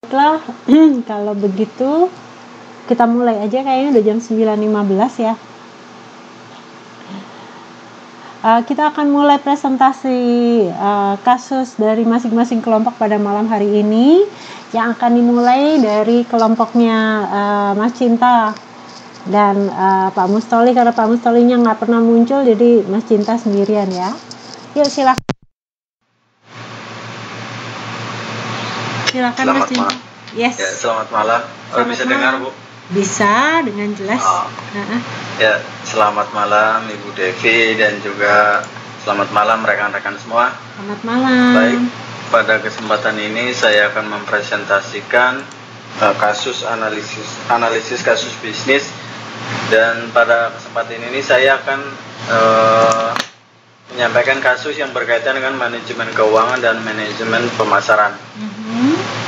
Baiklah, kalau begitu kita mulai aja, kayaknya udah jam 9.15 ya. Kita akan mulai presentasi kasus dari masing-masing kelompok pada malam hari ini, yang akan dimulai dari kelompoknya Mas Cinta dan Pak Mustoli. Karena Pak Mustolinya nggak pernah muncul, jadi Mas Cinta sendirian ya. Yuk silakan. Silakan Mas Cinta. Yes. Ya, selamat malam. Bisa dengar, Bu? Bisa dengan jelas. Ya, selamat malam Ibu Devi dan juga selamat malam rekan-rekan semua. Selamat malam. Baik, pada kesempatan ini saya akan mempresentasikan analisis kasus bisnis, dan pada kesempatan ini saya akan menyampaikan kasus yang berkaitan dengan manajemen keuangan dan manajemen pemasaran.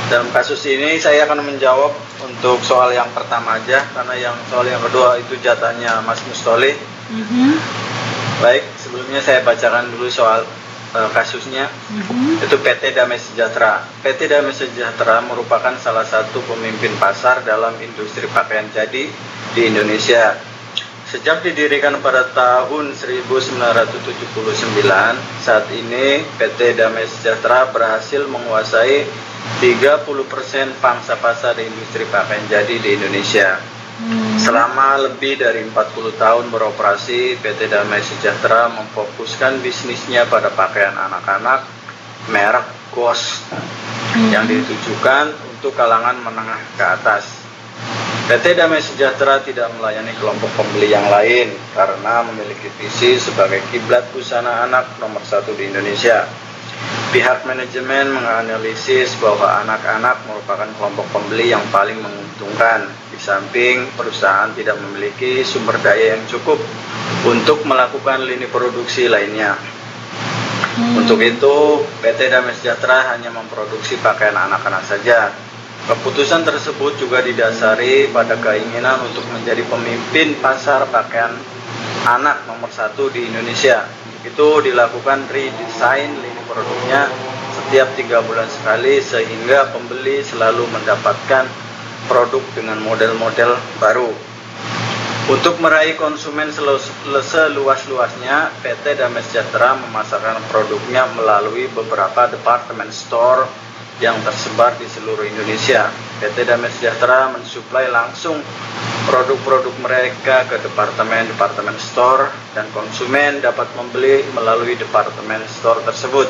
Dalam kasus ini saya akan menjawab untuk soal yang pertama aja, karena soal yang kedua itu jatahnya Mas Mustoli. Baik, sebelumnya saya bacakan dulu soal kasusnya. Itu PT Damai Sejahtera. PT Damai Sejahtera merupakan salah satu pemimpin pasar dalam industri pakaian jadi di Indonesia. Sejak didirikan pada tahun 1979, saat ini PT Damai Sejahtera berhasil menguasai 30% pangsa pasar di industri pakaian jadi di Indonesia. Selama lebih dari 40 tahun beroperasi, PT Damai Sejahtera memfokuskan bisnisnya pada pakaian anak-anak merek GOS yang ditujukan untuk kalangan menengah ke atas. PT Damai Sejahtera tidak melayani kelompok pembeli yang lain karena memiliki visi sebagai kiblat busana anak nomor 1 di Indonesia. Pihak manajemen menganalisis bahwa anak-anak merupakan kelompok pembeli yang paling menguntungkan, di samping perusahaan tidak memiliki sumber daya yang cukup untuk melakukan lini produksi lainnya. Untuk itu, PT Damai Sejahtera hanya memproduksi pakaian anak-anak saja. Keputusan tersebut juga didasari pada keinginan untuk menjadi pemimpin pasar pakaian anak nomor 1 di Indonesia. Itu dilakukan redesign lini produknya setiap 3 bulan sekali, sehingga pembeli selalu mendapatkan produk dengan model-model baru. Untuk meraih konsumen seluas-luasnya, PT Damai Sejahtera memasarkan produknya melalui beberapa department store yang tersebar di seluruh Indonesia. PT Damai Sejahtera mensuplai langsung produk-produk mereka ke departemen store, dan konsumen dapat membeli melalui departemen store tersebut.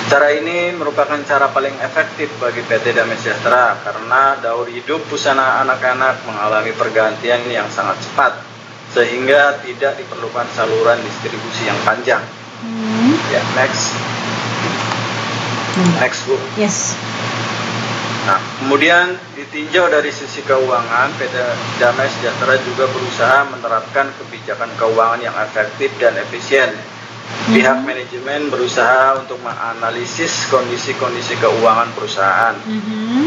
Cara ini merupakan cara paling efektif bagi PT Damai Sejahtera karena daur hidup busana anak-anak mengalami pergantian yang sangat cepat, sehingga tidak diperlukan saluran distribusi yang panjang. Ya, next, Bu. Yes. Nah, kemudian ditinjau dari sisi keuangan, PT Damai Sejahtera juga berusaha menerapkan kebijakan keuangan yang efektif dan efisien. Pihak manajemen berusaha untuk menganalisis kondisi-kondisi keuangan perusahaan.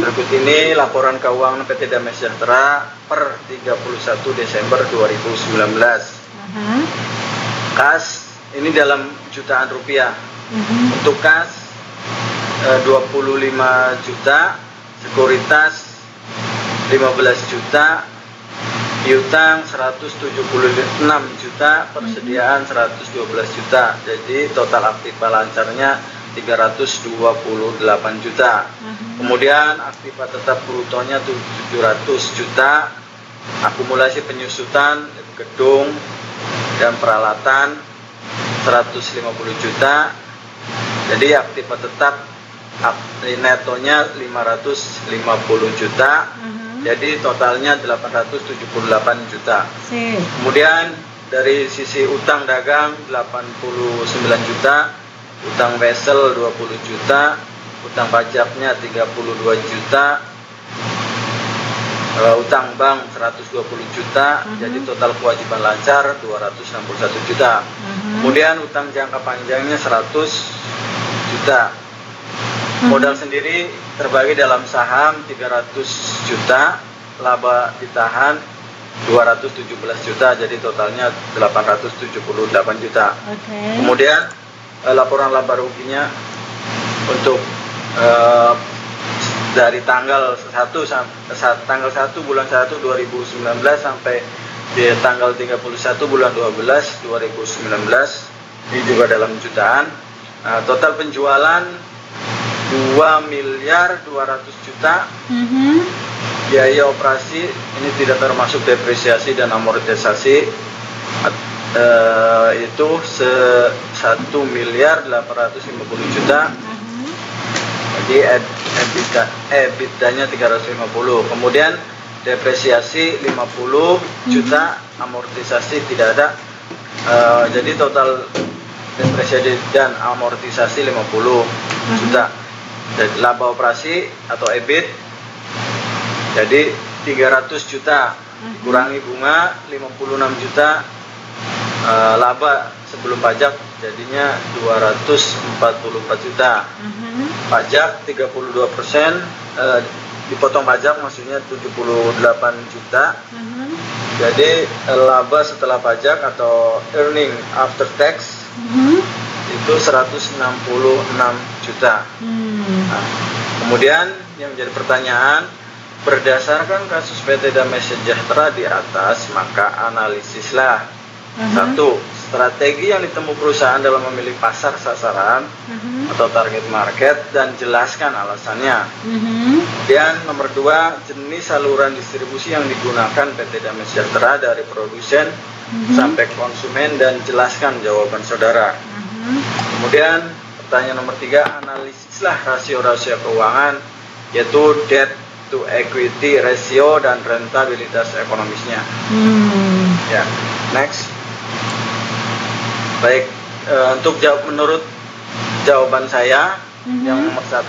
Berikut ini laporan keuangan PT Damai Sejahtera per 31 Desember 2019. Kas ini dalam jutaan rupiah. Untuk kas 25 juta, sekuritas 15 juta, piutang 176 juta, persediaan 112 juta. Jadi total aktiva lancarnya 328 juta. Kemudian aktiva tetap brutonya 700 juta. Akumulasi penyusutan gedung dan peralatan 150 juta. Jadi aktiva tetap netonya 550 juta. Jadi totalnya 878 juta. Kemudian dari sisi utang dagang 89 juta, utang vessel 20 juta, utang pajaknya 32 juta, utang bank 120 juta. Jadi total kewajiban lancar 261 juta. Kemudian utang jangka panjangnya 100 juta. Modal sendiri terbagi dalam saham 300 juta, laba ditahan 217 juta, jadi totalnya 878 juta. Kemudian laporan laba ruginya untuk dari tanggal 1 bulan 1 2019 sampai di tanggal 31 bulan 12 2019, ini juga dalam jutaan. Total penjualan 2.200.000.000. Biaya operasi ini tidak termasuk depresiasi dan amortisasi, itu 1.850.000.000. Jadi EBITDA-nya 350. Kemudian depresiasi 50 juta, amortisasi tidak ada. Jadi total depresiasi dan amortisasi 50 juta. Jadi laba operasi atau EBIT jadi 300 juta, kurangi bunga 56 juta, laba sebelum pajak jadinya 244 juta. Pajak 32%, dipotong pajak maksudnya 78 juta. Jadi laba setelah pajak atau earning after tax itu 166 juta. Nah, kemudian yang menjadi pertanyaan, berdasarkan kasus PT Damai Sejahtera di atas, maka analisislah satu, strategi yang ditempuh perusahaan dalam memilih pasar sasaran atau target market dan jelaskan alasannya. Kemudian nomor 2, jenis saluran distribusi yang digunakan PT Damai Sejahtera dari produsen sampai konsumen dan jelaskan jawaban saudara. Kemudian pertanyaan nomor 3, analisislah rasio-rasio keuangan, yaitu debt to equity ratio dan rentabilitas ekonomisnya. Ya, next. Baik, untuk menurut jawaban saya yang nomor 1,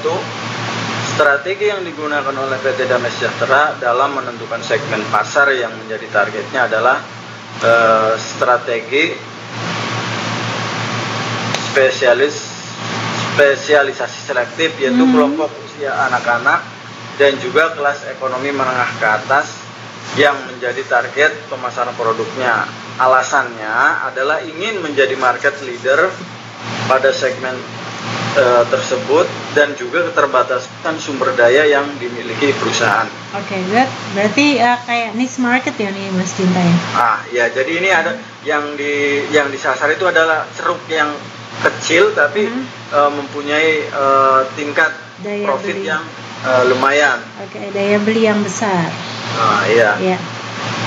strategi yang digunakan oleh PT Damai Sejahtera dalam menentukan segmen pasar yang menjadi targetnya adalah strategi spesialisasi selektif, yaitu kelompok usia anak-anak dan juga kelas ekonomi menengah ke atas yang menjadi target pemasaran produknya. Alasannya adalah ingin menjadi market leader pada segmen tersebut dan juga keterbatasan sumber daya yang dimiliki perusahaan. Oke, berarti kayak niche market ya nih Mas Cinta ya? Ya, jadi ini ada yang disasar itu adalah ceruk yang kecil tapi mempunyai tingkat daya profit beli yang lumayan. Oke, daya beli yang besar. Iya. Ya.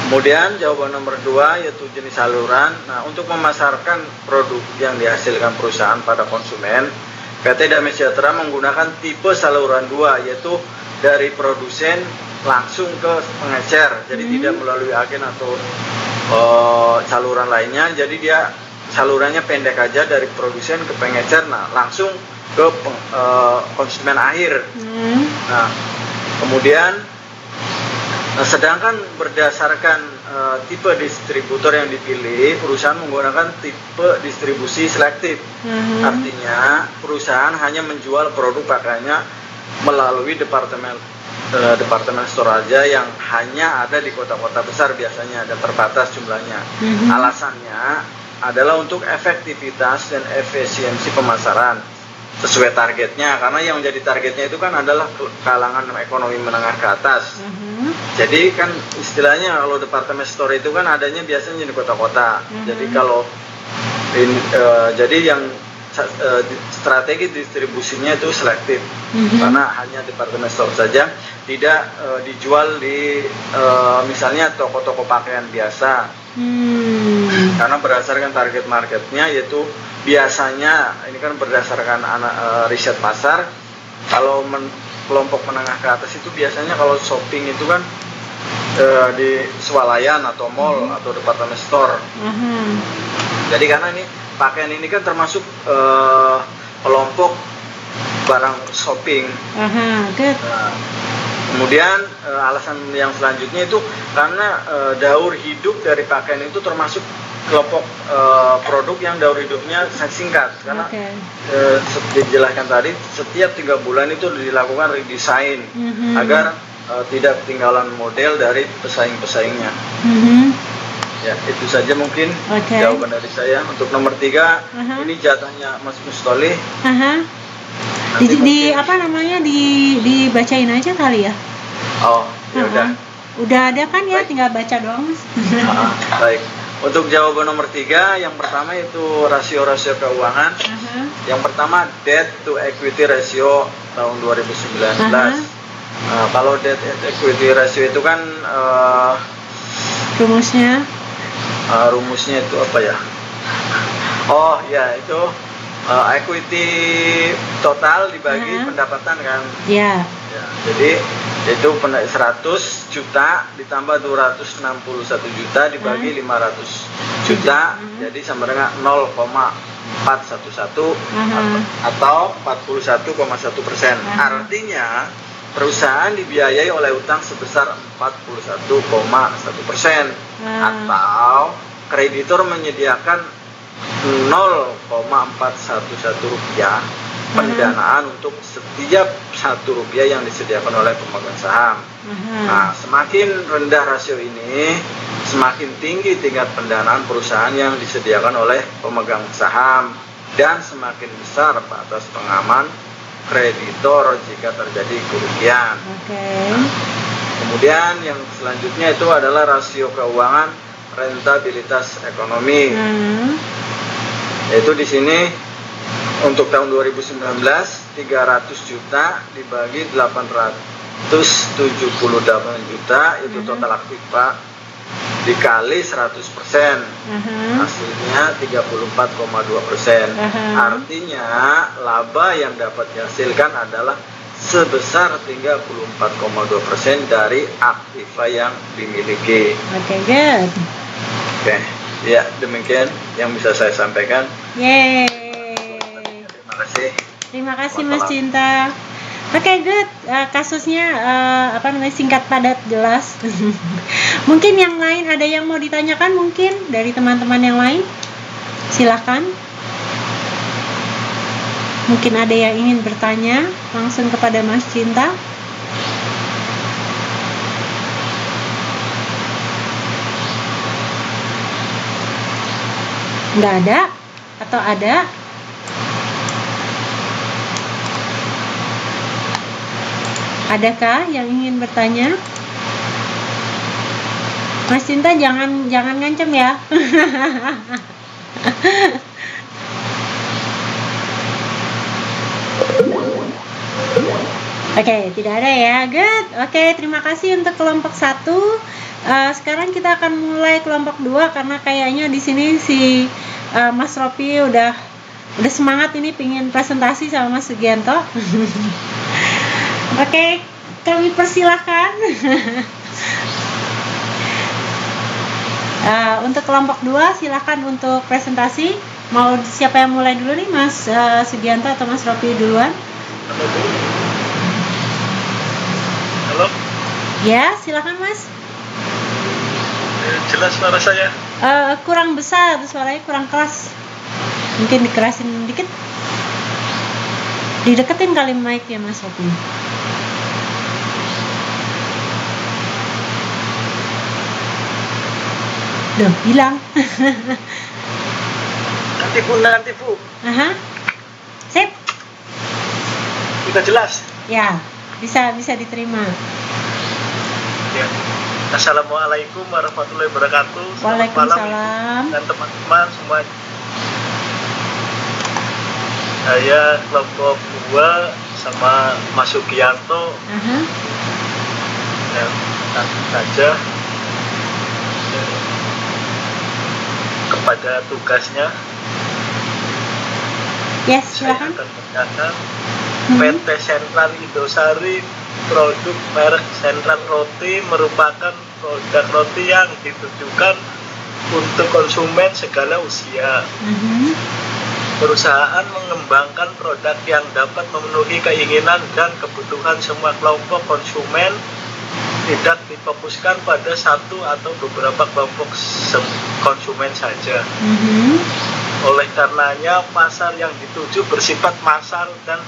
Kemudian jawaban nomor 2 yaitu jenis saluran. Nah, untuk memasarkan produk yang dihasilkan perusahaan pada konsumen, PT Damai Sejahtera menggunakan tipe saluran 2, yaitu dari produsen langsung ke pengecer. Jadi tidak melalui agen atau saluran lainnya. Jadi dia salurannya pendek aja dari produsen ke pengecer, nah langsung ke konsumen akhir. Nah, kemudian sedangkan berdasarkan tipe distributor yang dipilih, perusahaan menggunakan tipe distribusi selektif. Artinya perusahaan hanya menjual produk pakaiannya melalui departemen store aja yang hanya ada di kota-kota besar biasanya, dan terbatas jumlahnya. Alasannya adalah untuk efektivitas dan efisiensi pemasaran sesuai targetnya, karena yang menjadi targetnya itu kan adalah kalangan ekonomi menengah ke atas. Jadi kan istilahnya kalau departemen store itu kan adanya biasanya di kota-kota. Jadi kalau jadi yang strategi distribusinya itu selektif, karena hanya departemen store saja, tidak dijual di misalnya toko-toko pakaian biasa. Karena berdasarkan target marketnya, yaitu biasanya ini kan berdasarkan riset pasar, kalau kelompok menengah ke atas itu biasanya kalau shopping itu kan di swalayan atau mall atau department store. Jadi karena ini pakaian ini kan termasuk kelompok barang shopping. Kemudian alasan yang selanjutnya itu karena daur hidup dari pakaian itu termasuk kelompok produk yang daur hidupnya singkat, karena seperti dijelaskan tadi, setiap 3 bulan itu dilakukan redesign agar tidak ketinggalan model dari pesaing-pesaingnya. Ya, itu saja mungkin jawaban dari saya. Untuk nomor 3, ini jatahnya Mas Mustoli. Apa namanya, dibacain aja kali ya. Oh, ya udah. Udah ada kan ya, tinggal baca doang, Mas. Baik. Untuk jawaban nomor 3, yang pertama itu rasio-rasio keuangan. Yang pertama debt to equity ratio tahun 2019. Kalau debt to equity ratio itu kan rumusnya itu apa ya? Oh ya, itu equity total dibagi pendapatan kan? Iya. Ya, jadi itu 100 juta ditambah 261 juta dibagi 500 juta, jadi sama dengan 0,411 atau 41,1%. Artinya perusahaan dibiayai oleh utang sebesar 41,1%, atau kreditur menyediakan 0,411 rupiah pendanaan untuk setiap 1 rupiah yang disediakan oleh pemegang saham. Nah, semakin rendah rasio ini, semakin tinggi tingkat pendanaan perusahaan yang disediakan oleh pemegang saham, dan semakin besar batas pengaman kreditor jika terjadi kerugian. Kemudian yang selanjutnya itu adalah rasio keuangan rentabilitas ekonomi. Yaitu di sini untuk tahun 2019 300 juta dibagi 878 juta, itu total aktif Pak, dikali 100%, hasilnya 34,2%. Artinya laba yang dapat dihasilkan adalah sebesar 34,2% dari aktiva yang dimiliki. Good. Ya, demikian yang bisa saya sampaikan. Terima kasih Mas Cinta. Good. Kasusnya singkat, padat, jelas. Mungkin yang lain ada yang mau ditanyakan, mungkin dari teman-teman yang lain, silahkan. Mungkin ada yang ingin bertanya langsung kepada Mas Cinta. Nggak ada atau ada? Adakah yang ingin bertanya? Mas Cinta jangan ngancem ya. Tidak ada ya. Good. Terima kasih untuk kelompok 1. Sekarang kita akan mulai kelompok 2 karena kayaknya di sini si Mas Ropi udah semangat ini pingin presentasi sama Mas Sugianto. Kami persilahkan. Untuk kelompok 2 silahkan untuk presentasi. Mau siapa yang mulai dulu nih, Mas Sugianto atau Mas Ropi duluan? Halo. Ya, silahkan Mas. Jelas suara saya? Kurang besar, suaranya kurang keras. Mungkin dikerasin dikit. Dideketin kali mic ya Mas Ropi. Duh, hilang. Nanti Bu. Sip. Sudah jelas? Ya, bisa diterima. Ya. Assalamualaikum warahmatullahi wabarakatuh. Waalaikumsalam. Dan teman-teman semua. Saya kelompok 2 sama Mas Sugianto. Dan langsung saja kepada tugasnya. Yes, silakan. Saya akan mencatat PT Sentral Indosari, produk merek Sentral Roti, merupakan produk roti yang ditujukan untuk konsumen segala usia. Perusahaan mengembangkan produk yang dapat memenuhi keinginan dan kebutuhan semua kelompok konsumen, tidak difokuskan pada satu atau beberapa kelompok konsumen saja. Oleh karenanya pasar yang dituju bersifat massal dan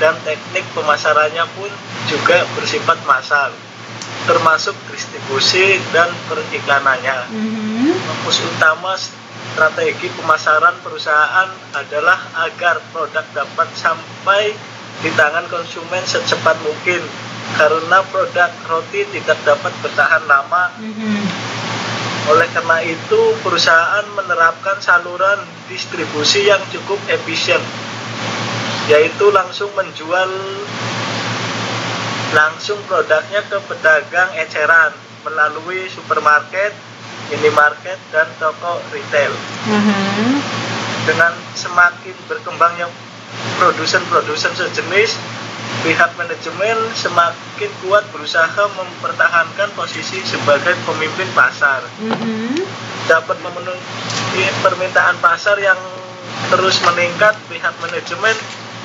dan teknik pemasarannya pun juga bersifat massal, termasuk distribusi dan periklanannya. Fokus utama strategi pemasaran perusahaan adalah agar produk dapat sampai di tangan konsumen secepat mungkin, karena produk roti tidak dapat bertahan lama. Oleh karena itu, perusahaan menerapkan saluran distribusi yang cukup efisien, yaitu langsung menjual langsung produknya ke pedagang eceran melalui supermarket, minimarket, dan toko retail. Dengan semakin berkembangnya produsen-produsen sejenis, pihak manajemen semakin kuat berusaha mempertahankan posisi sebagai pemimpin pasar. Dapat memenuhi permintaan pasar yang terus meningkat, pihak manajemen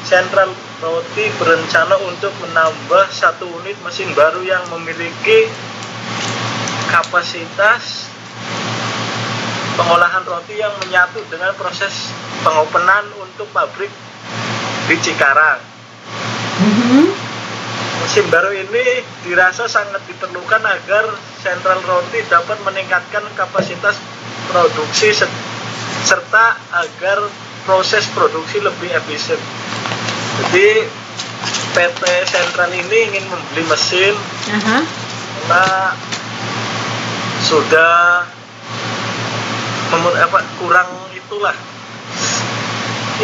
Central Roti berencana untuk menambah 1 unit mesin baru yang memiliki kapasitas pengolahan roti yang menyatu dengan proses pengopenan untuk pabrik di Cikarang. Mesin baru ini dirasa sangat diperlukan agar Central Roti dapat meningkatkan kapasitas produksi serta agar proses produksi lebih efisien. Jadi PT Central ini ingin membeli mesin karena sudah kurang itulah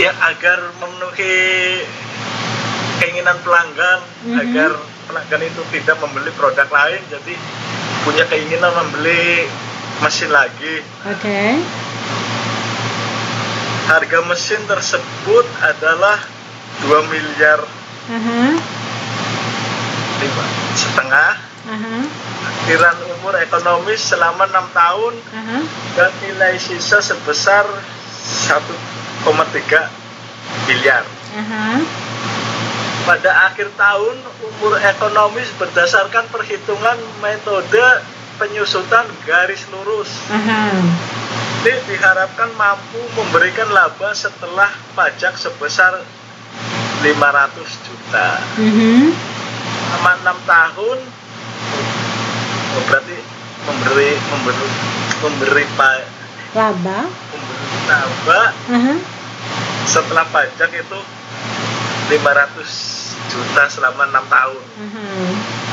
ya, agar memenuhi keinginan pelanggan, agar pelanggan itu tidak membeli produk lain, jadi punya keinginan membeli mesin lagi. Harga mesin tersebut adalah 2 miliar 5,5. Akhiran umur ekonomis selama 6 tahun dan nilai sisa sebesar 1,3 miliar. Pada akhir tahun, umur ekonomis berdasarkan perhitungan metode penyusutan garis lurus. Ini diharapkan mampu memberikan laba setelah pajak sebesar 500 juta. Selama 6 tahun berarti memberi laba setelah pajak itu 500 juta selama 6 tahun.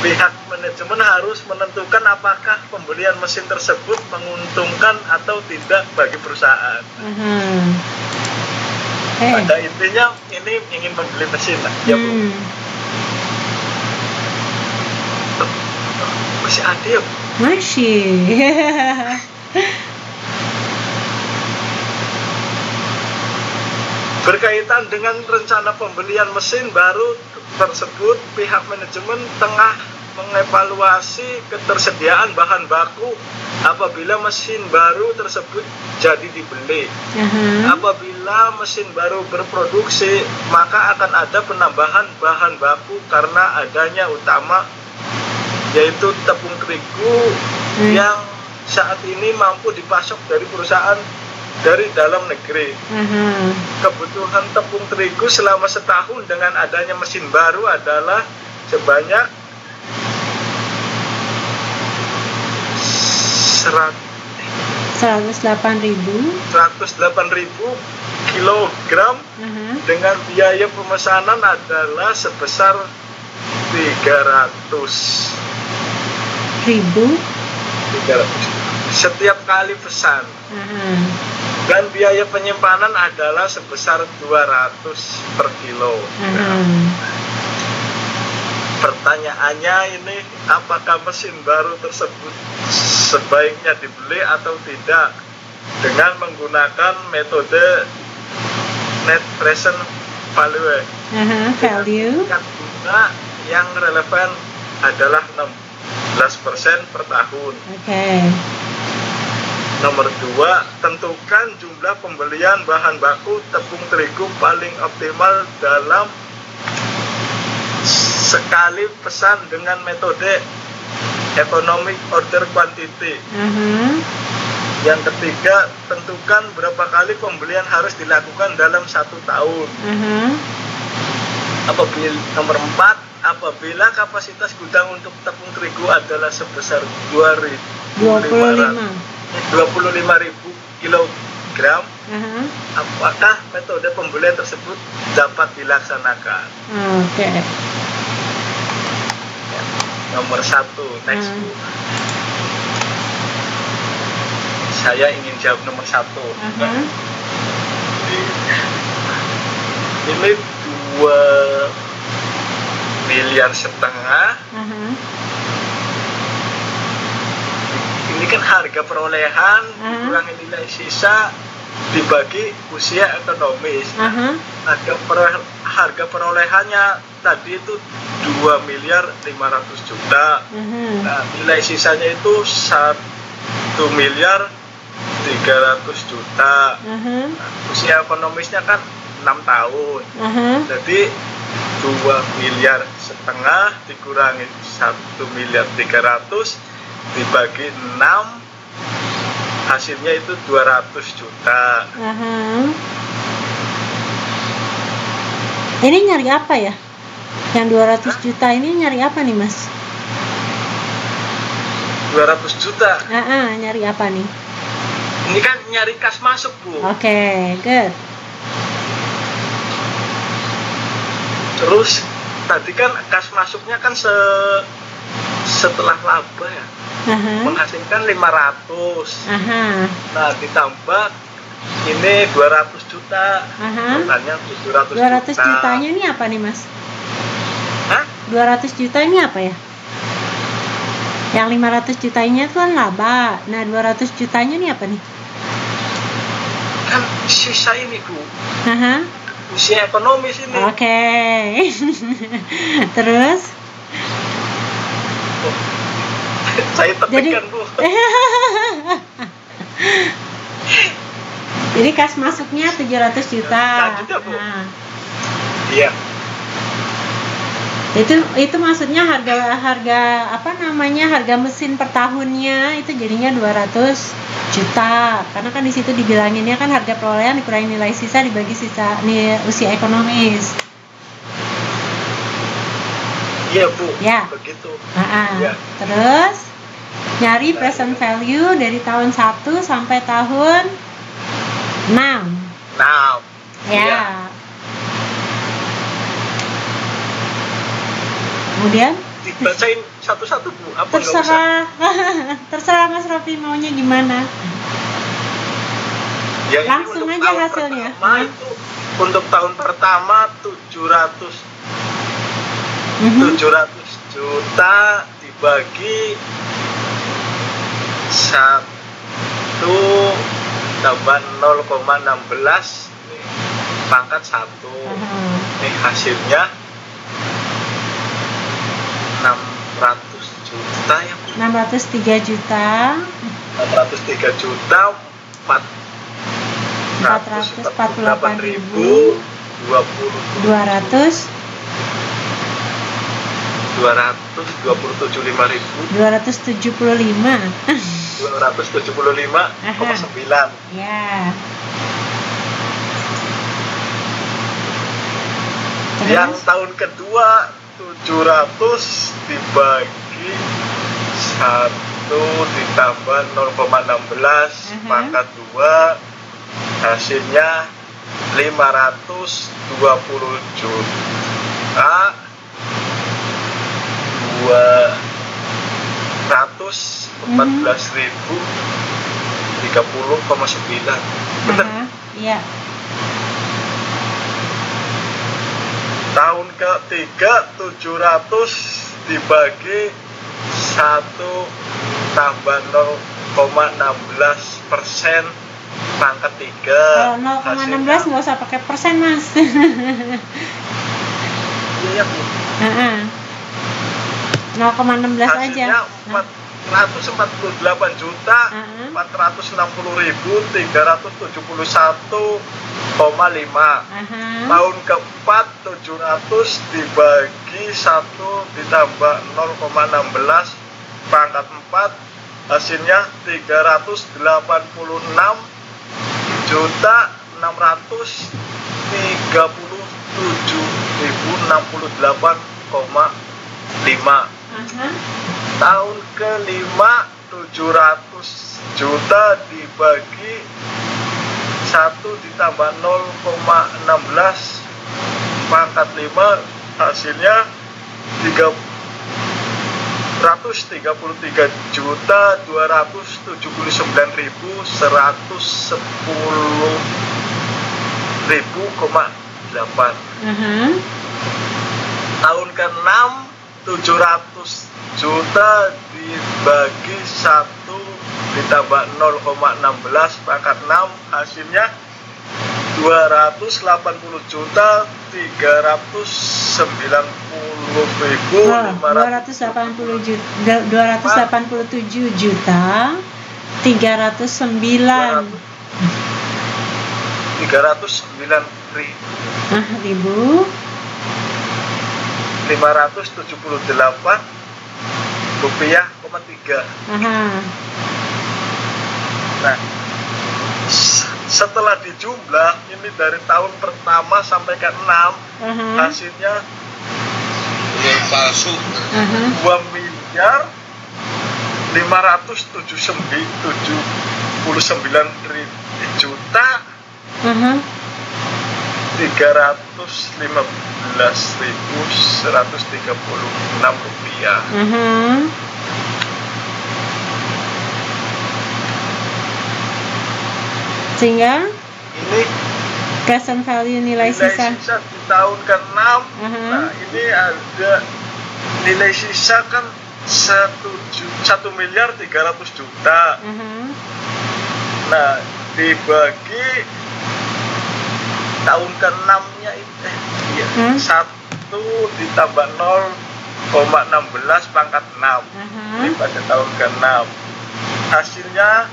Pihak manajemen harus menentukan apakah pembelian mesin tersebut menguntungkan atau tidak bagi perusahaan. Pada intinya ini ingin membeli mesin lah, ya Bu. Masih ada ya? Masih. Berkaitan dengan rencana pembelian mesin baru tersebut, pihak manajemen tengah mengevaluasi ketersediaan bahan baku apabila mesin baru tersebut jadi dibeli. Apabila mesin baru berproduksi, maka akan ada penambahan bahan baku karena adanya utama yaitu tepung terigu yang saat ini mampu dipasok dari perusahaan dari dalam negeri. Kebutuhan tepung terigu selama setahun dengan adanya mesin baru adalah sebanyak 108.000 kilogram dengan biaya pemesanan adalah sebesar 300.000 setiap kali pesan. Dan biaya penyimpanan adalah sebesar 200 per kilo. Pertanyaannya ini, apakah mesin baru tersebut sebaiknya dibeli atau tidak dengan menggunakan metode net present value. Tingkat bunga yang relevan adalah 16% per tahun. Nomor 2, tentukan jumlah pembelian bahan baku tepung terigu paling optimal dalam sekali pesan dengan metode economic order quantity. Yang ketiga, tentukan berapa kali pembelian harus dilakukan dalam 1 tahun. Nomor 4, apabila kapasitas gudang untuk tepung terigu adalah sebesar 25.000 kilogram, apakah metode pembelian tersebut dapat dilaksanakan? Oke. Nomor 1, next Bu. Saya ingin jawab nomor 1. Ini 2,5 miliar. Ini kan harga perolehan dikurangi nilai sisa dibagi usia ekonomis. Harga perolehannya tadi itu 2.500.000.000. Nah, nilai sisanya itu 1.300.000.000. Nah, usia ekonomisnya kan 6 tahun. Jadi 2,5 miliar dikurangi 1.300.000.000 dibagi 6, hasilnya itu 200 juta. Ini nyari apa ya? Yang 200 juta ini nyari apa nih, Mas? 200 juta? Nyari apa nih? Ini kan nyari kas masuk, Bu. Oke, good. Terus tadi kan kas masuknya kan setelah laba ya, menghasilkan 500. Nah, ditambah ini 200 juta, totalnya 200 juta. Jutanya ini apa nih, Mas? 200 juta ini apa ya? Yang 500 jutanya itu kan laba. Nah, 200 jutanya ini apa nih? Kan sisa ini, Bu. Usia ekonomis ini. Oke. Terus? Saya tepikan, Bu. Jadi kas masuknya 700 juta. Lanjut ya, Bu. Iya. Itu maksudnya harga mesin per tahunnya itu jadinya 200 juta. Karena kan di situ dibilanginnya kan harga perolehan dikurangi nilai sisa dibagi sisa usia ekonomis. Iya, Bu. Ya. Begitu. Ya. Terus nyari present value dari tahun 1 sampai tahun 6. Ya. Kemudian dibacain satu-satu, Bu. Apa terserah. Terserah Mas Raffi maunya gimana. Ya, langsung aja hasilnya. Itu untuk tahun pertama 700 juta dibagi 1 tambah 0,16 pangkat 1. Ini hasilnya 600 juta ya, Bu. 603 juta 448.275. 275,9. Ya. Yang tahun kedua 700 dibagi 1 ditambah 0,16 pangkat 2, hasilnya 520 juta 214.030,9. Benar? Iya. Tahun ketiga 700 dibagi 1 tambah 0,16% pangkat 3. Kalau 0,16 nggak usah pakai persen, Mas. Iya, Bu. 0,16 aja. 448 juta 460.371,5. Tahun keempat 700 dibagi 1 ditambah 0,16 pangkat 4, hasilnya 386.668,5. Tahun kelima 700 juta dibagi 1 ditambah 0,16 pangkat 5 hasilnya 333.279.110.000,8. Tahun ke-6 700 juta dibagi 1 ditambah 0,16 pangkat 6 hasilnya 287 juta 309 ribu 578 rupiah, 3. Nah, setelah dijumlah ini dari tahun pertama sampai ke-6 hasilnya palsu 2.315.136 rupiah. Sehingga ini present value nilai sisa di tahun ke-6. Nah, ini ada nilai sisa kan 1.300.000.000. Nah, dibagi tahun ke-6-nya itu 1 ditambah 0,16 pangkat 6 ini pada tahun ke-6 hasilnya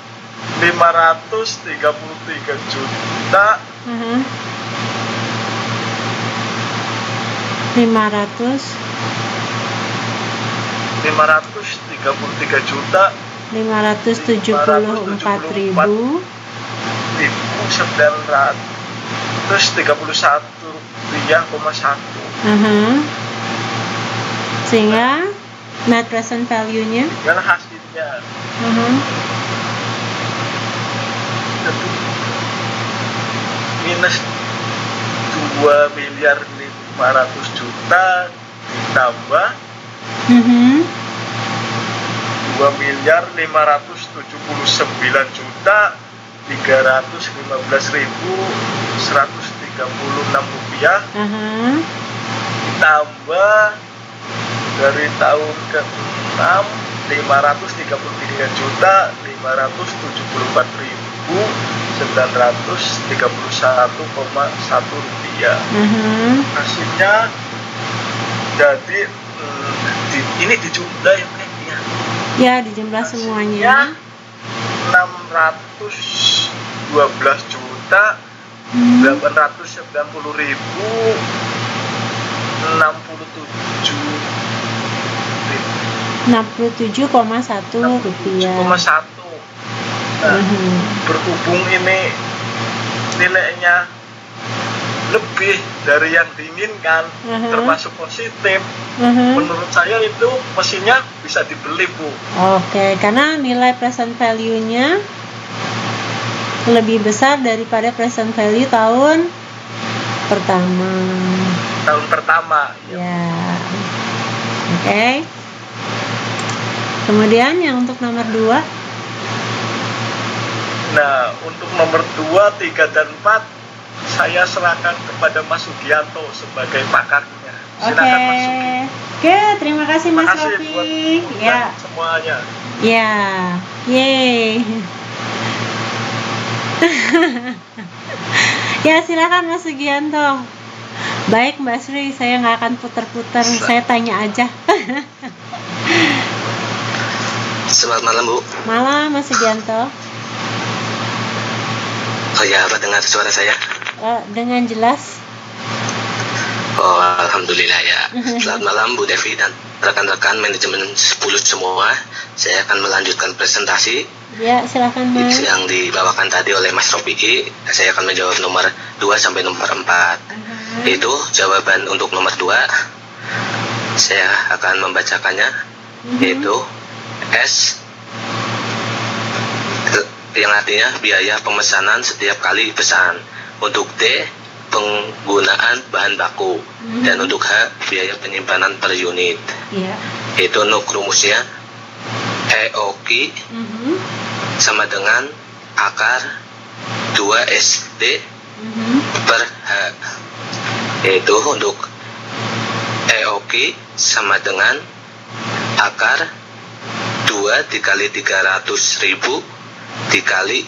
533 juta 534.931 rupiah, 1. Sehingga net present value-nya dan hasilnya minus 2.500.000.000 ditambah 2.359.315.136 rupiah ditambah dari tahun ke-6 534.931,1 rupiah. Hasilnya jadi ini dijumlah ya, ya dijumlah semuanya 612 juta 890.067 rupiah. 7,1. Nah, berhubung ini nilainya lebih dari yang diinginkan, termasuk positif, menurut saya itu mesinnya bisa dibeli, Bu. Oke, karena nilai present value-nya lebih besar daripada present value tahun pertama. Ya. Oke. Kemudian yang untuk nomor 2. Nah, untuk nomor 2, 3 dan 4 saya serahkan kepada Mas Sugianto sebagai pakarnya. Silakan Mas Sugi. Oke, terima kasih Mas Rofi. Ya. Semuanya. Ya. Yeay. Ya, silakan Mas Sugianto. Baik Mbak Sri, saya nggak akan putar-putar, saya tanya aja. Selamat malam, Bu. Malam Mas Sugianto. Oh ya, apa dengar suara saya? Dengan jelas. Oh, alhamdulillah ya. Selamat malam Bu Devi dan rekan-rekan manajemen 10 semua. Saya akan melanjutkan presentasi. Ya, silakan Mas. Yang dibawakan tadi oleh Mas Rofi. Saya akan menjawab nomor 2 sampai nomor 4. Itu jawaban untuk nomor 2. Saya akan membacakannya. Yaitu S yang artinya biaya pemesanan setiap kali pesan. Untuk D, penggunaan bahan baku. Dan untuk H, biaya penyimpanan per unit. Itu untuk rumusnya EOQ sama dengan akar 2SD per H. Yaitu untuk EOQ sama dengan akar 2 dikali 300.000 dikali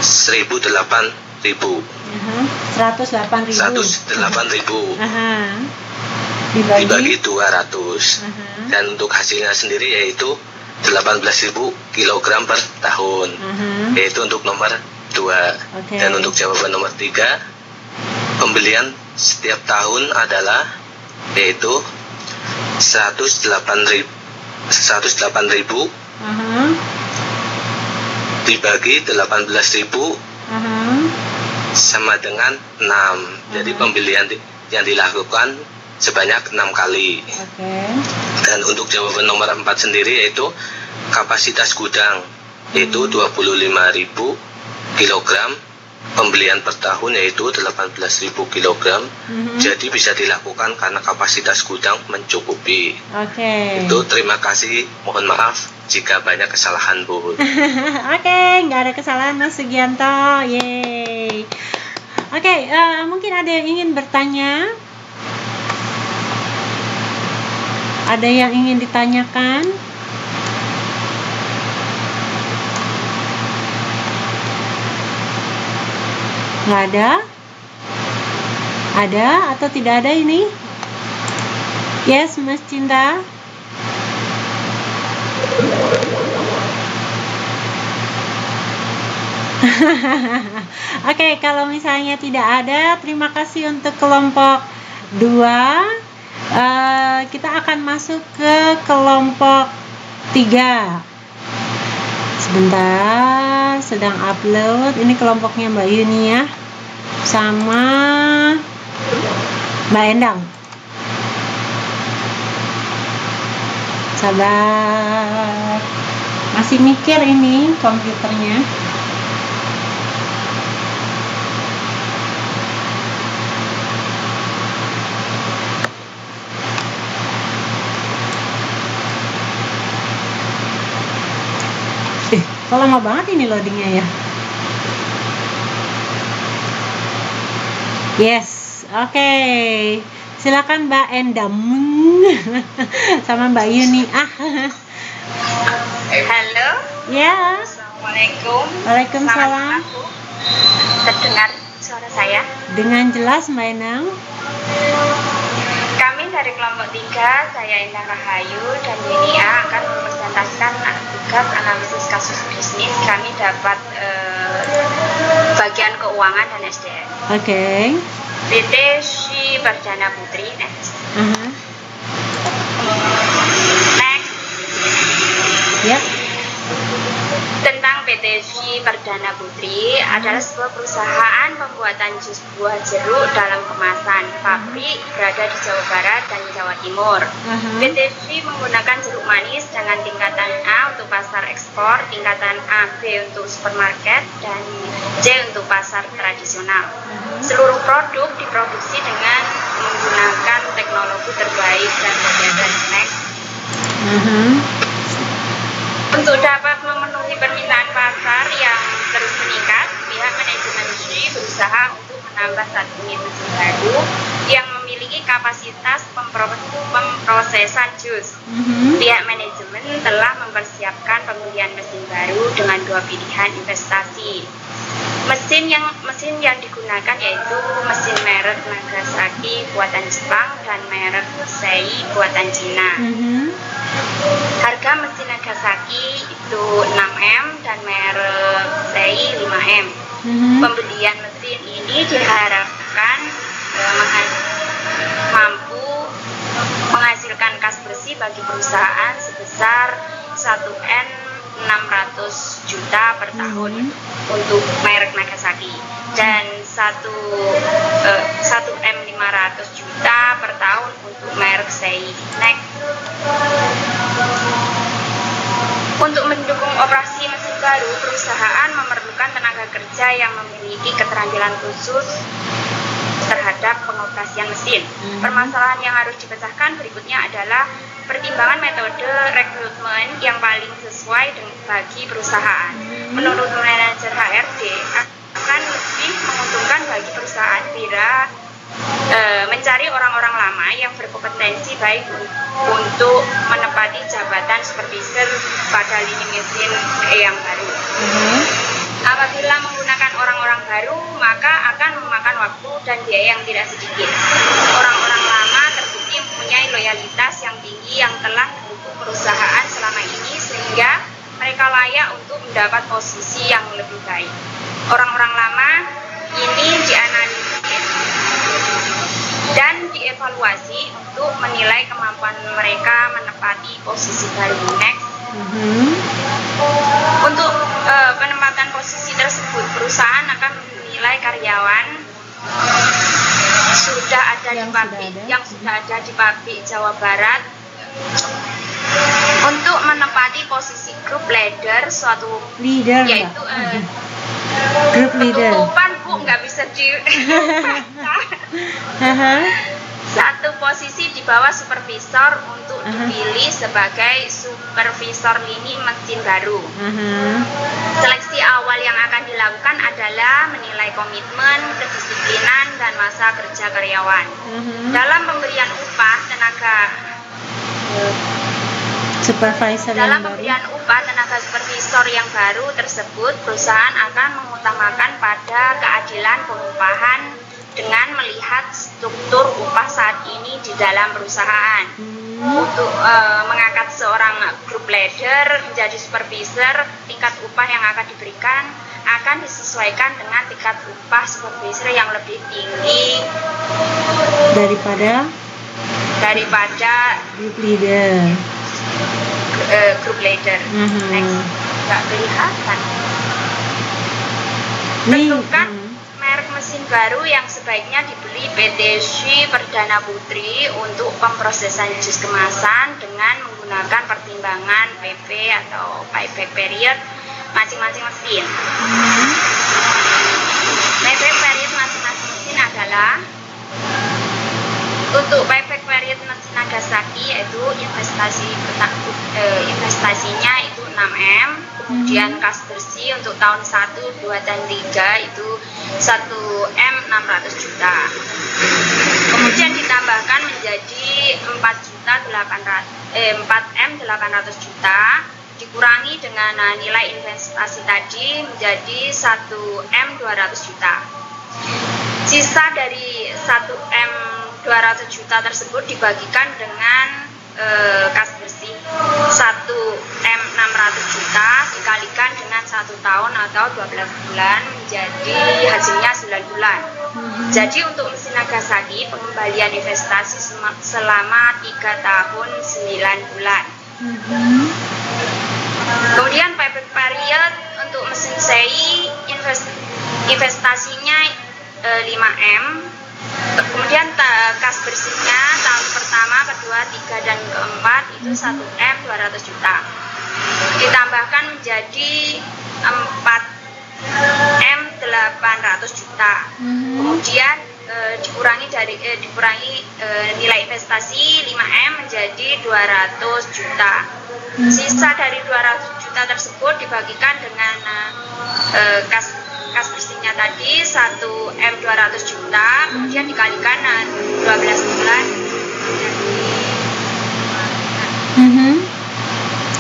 108.000. 108.000 dibagi 200. Dan untuk hasilnya sendiri yaitu 18.000 kg per tahun. Yaitu untuk nomor 2. Dan untuk jawaban nomor 3, pembelian setiap tahun adalah yaitu 108.000 dibagi 18.000 sama dengan 6. Jadi pembelian yang dilakukan sebanyak 6 kali. Dan untuk jawaban nomor 4 sendiri yaitu kapasitas gudang yaitu 25.000 kg, pembelian per tahun yaitu 18.000 kg. Jadi bisa dilakukan karena kapasitas gudang mencukupi. Itu terima kasih, mohon maaf jika banyak kesalahan, Bu. Nggak ada kesalahan Mas Sugianto. Yeay. Mungkin ada yang ingin bertanya? Ada yang ingin ditanyakan? Nggak ada? Ada atau tidak ada ini? Yes, Mas Cinta. Kalau misalnya tidak ada, terima kasih untuk kelompok 2. Kita akan masuk ke kelompok 3. Sebentar, sedang upload. Ini kelompoknya Mbak Yuni ya, sama Mbak Endang. Sabar, masih mikir ini komputernya. Kok lama banget ini loadingnya ya? Yes, silakan Mbak Endam sama Mbak Yuni. Halo. Ya. Assalamualaikum. Waalaikumsalam. Terdengar suara saya? Dengan jelas Mbak Endang. Kami dari kelompok 3, saya Endang Rahayu dan Yuni A akan mempresentasikan tugas analisis kasus bisnis. Kami dapat bagian keuangan dan SDM. PT Sri Perdana Putri. Next. Tentang PT Sri Perdana Putri adalah sebuah perusahaan pembuatan jus buah jeruk dalam kemasan. Pabrik berada di Jawa Barat dan Jawa Timur. PT Sri menggunakan jeruk manis dengan tingkatan A untuk pasar ekspor, tingkatan AB untuk supermarket, dan C untuk pasar tradisional. Seluruh produk diproduksi dengan menggunakan teknologi terbaik dan modern. Next. Untuk dapat memenuhi permintaan pasar yang terus meningkat, pihak manajemen Sri berusaha untuk menambah 1 unit mesin baru yang memiliki kapasitas pemrosesan jus. Pihak manajemen telah mempersiapkan pembelian mesin baru dengan 2 pilihan investasi. Mesin yang digunakan yaitu mesin merek Nagasaki buatan Jepang dan merek Sei buatan Cina. Harga mesin Nagasaki itu 6M dan merek Sei 5M. Pembelian mesin ini diharapkan mampu menghasilkan kas bersih bagi perusahaan sebesar 1N 600 juta per tahun untuk merek Nagasaki dan 1M 500 juta per tahun untuk merek Sei. Next. Untuk mendukung operasi mesin baru, perusahaan memerlukan tenaga kerja yang memiliki keterampilan khusus terhadap pengoperasian mesin. Permasalahan yang harus dipecahkan berikutnya adalah pertimbangan metode rekrutmen yang paling sesuai bagi perusahaan. Menurut manajer HRD, akan lebih menguntungkan bagi perusahaan bila mencari orang-orang lama yang berkompetensi baik untuk menempati jabatan supervisor pada lini mesin yang baru. Apabila menggunakan orang-orang baru, maka akan memakan waktu dan biaya yang tidak sedikit. Orang-orang lama terbukti mempunyai loyalitas yang tinggi yang telah mendukung perusahaan selama ini sehingga mereka layak untuk mendapat posisi yang lebih baik. Orang-orang lama ini dianalisis dan dievaluasi untuk menilai kemampuan mereka menempati posisi baru. Next. Untuk penempatan posisi tersebut, perusahaan akan menilai karyawan sudah ada di pabrik Jawa Barat untuk menempati posisi group leader suatu leader, yaitu group leader. Ketutupan Bu, nggak bisa di satu posisi di bawah supervisor untuk dipilih sebagai supervisor lini mesin baru. Seleksi awal yang akan dilakukan adalah menilai komitmen, kedisiplinan, dan masa kerja karyawan. Dalam pemberian upah tenaga supervisor yang baru tersebut, perusahaan akan mengutamakan pada keadilan pengupahan dengan melihat struktur upah saat ini di dalam perusahaan. Untuk mengangkat seorang group leader menjadi supervisor, tingkat upah yang akan diberikan akan disesuaikan dengan tingkat upah supervisor yang lebih tinggi daripada group leader. Next, nggak kelihatan. Tentukan merek mesin baru yang sebaiknya dibeli PT Sri Perdana Putri untuk pemrosesan jus kemasan dengan menggunakan pertimbangan PP atau payback period masing-masing mesin. Payback period masing-masing mesin adalah untuk payback period mesin Nagasaki yaitu investasinya itu 6M, kemudian kas bersih untuk tahun 1, 2, dan 3 itu 1M 600 juta. Kemudian ditambahkan menjadi 4M 800 juta, dikurangi dengan nilai investasi tadi menjadi 1M 200 juta. Sisa dari 1M 200 juta tersebut dibagikan dengan kas bersih 1M 600 juta dikalikan dengan 1 tahun atau 12 bulan menjadi hasilnya 9 bulan. Jadi untuk mesin Nagasaki pengembalian investasi selama 3 tahun 9 bulan. Kemudian payback period untuk mesin Sei investasinya 5M. Kemudian kas bersihnya tahun pertama, kedua, 3, dan keempat itu 1M 200 juta. Ditambahkan menjadi 4M 800 juta. Kemudian dikurangi nilai investasi 5M menjadi 200 juta. Sisa dari 200 juta tersebut dibagikan dengan kas bersihnya tadi 1M 200 juta, kemudian dikalikan 12 bulan.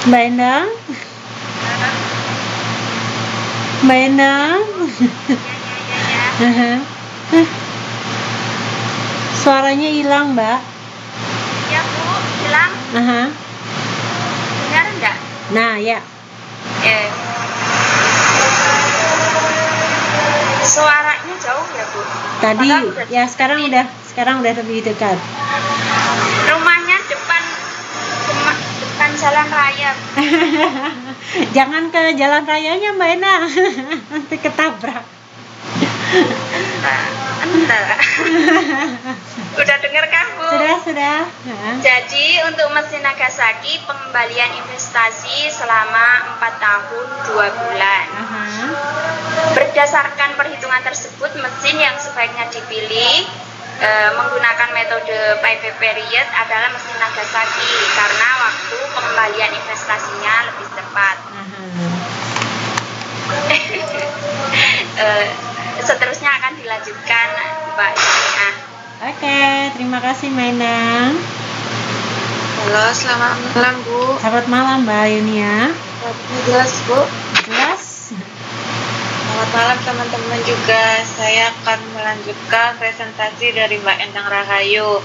Mbak Endang? Suaranya hilang, Mbak. Ya, Bu, hilang. Dengar enggak? Nah, ya. Suaranya jauh ya, Bu? Tadi ya, sekarang udah lebih dekat. Rumahnya depan jalan raya. Jangan ke jalan rayanya, Mbak Ena. Nanti ketabrak. Entah. Udah dengar kan, Bu? Sudah. Jadi untuk mesin Nagasaki pengembalian investasi selama 4 tahun 2 bulan. Berdasarkan perhitungan tersebut, mesin yang sebaiknya dipilih menggunakan metode payback period adalah mesin Nagasaki karena waktu pengembalian investasinya lebih cepat. Seterusnya akan dilanjutkan Mbak Yuna. Oke, terima kasih Maina. Halo, selamat malam Bu. Selamat malam Mbak Yunia. Jelas Bu. Jelas. Selamat malam teman-teman juga. Saya akan melanjutkan presentasi dari Mbak Endang Rahayu.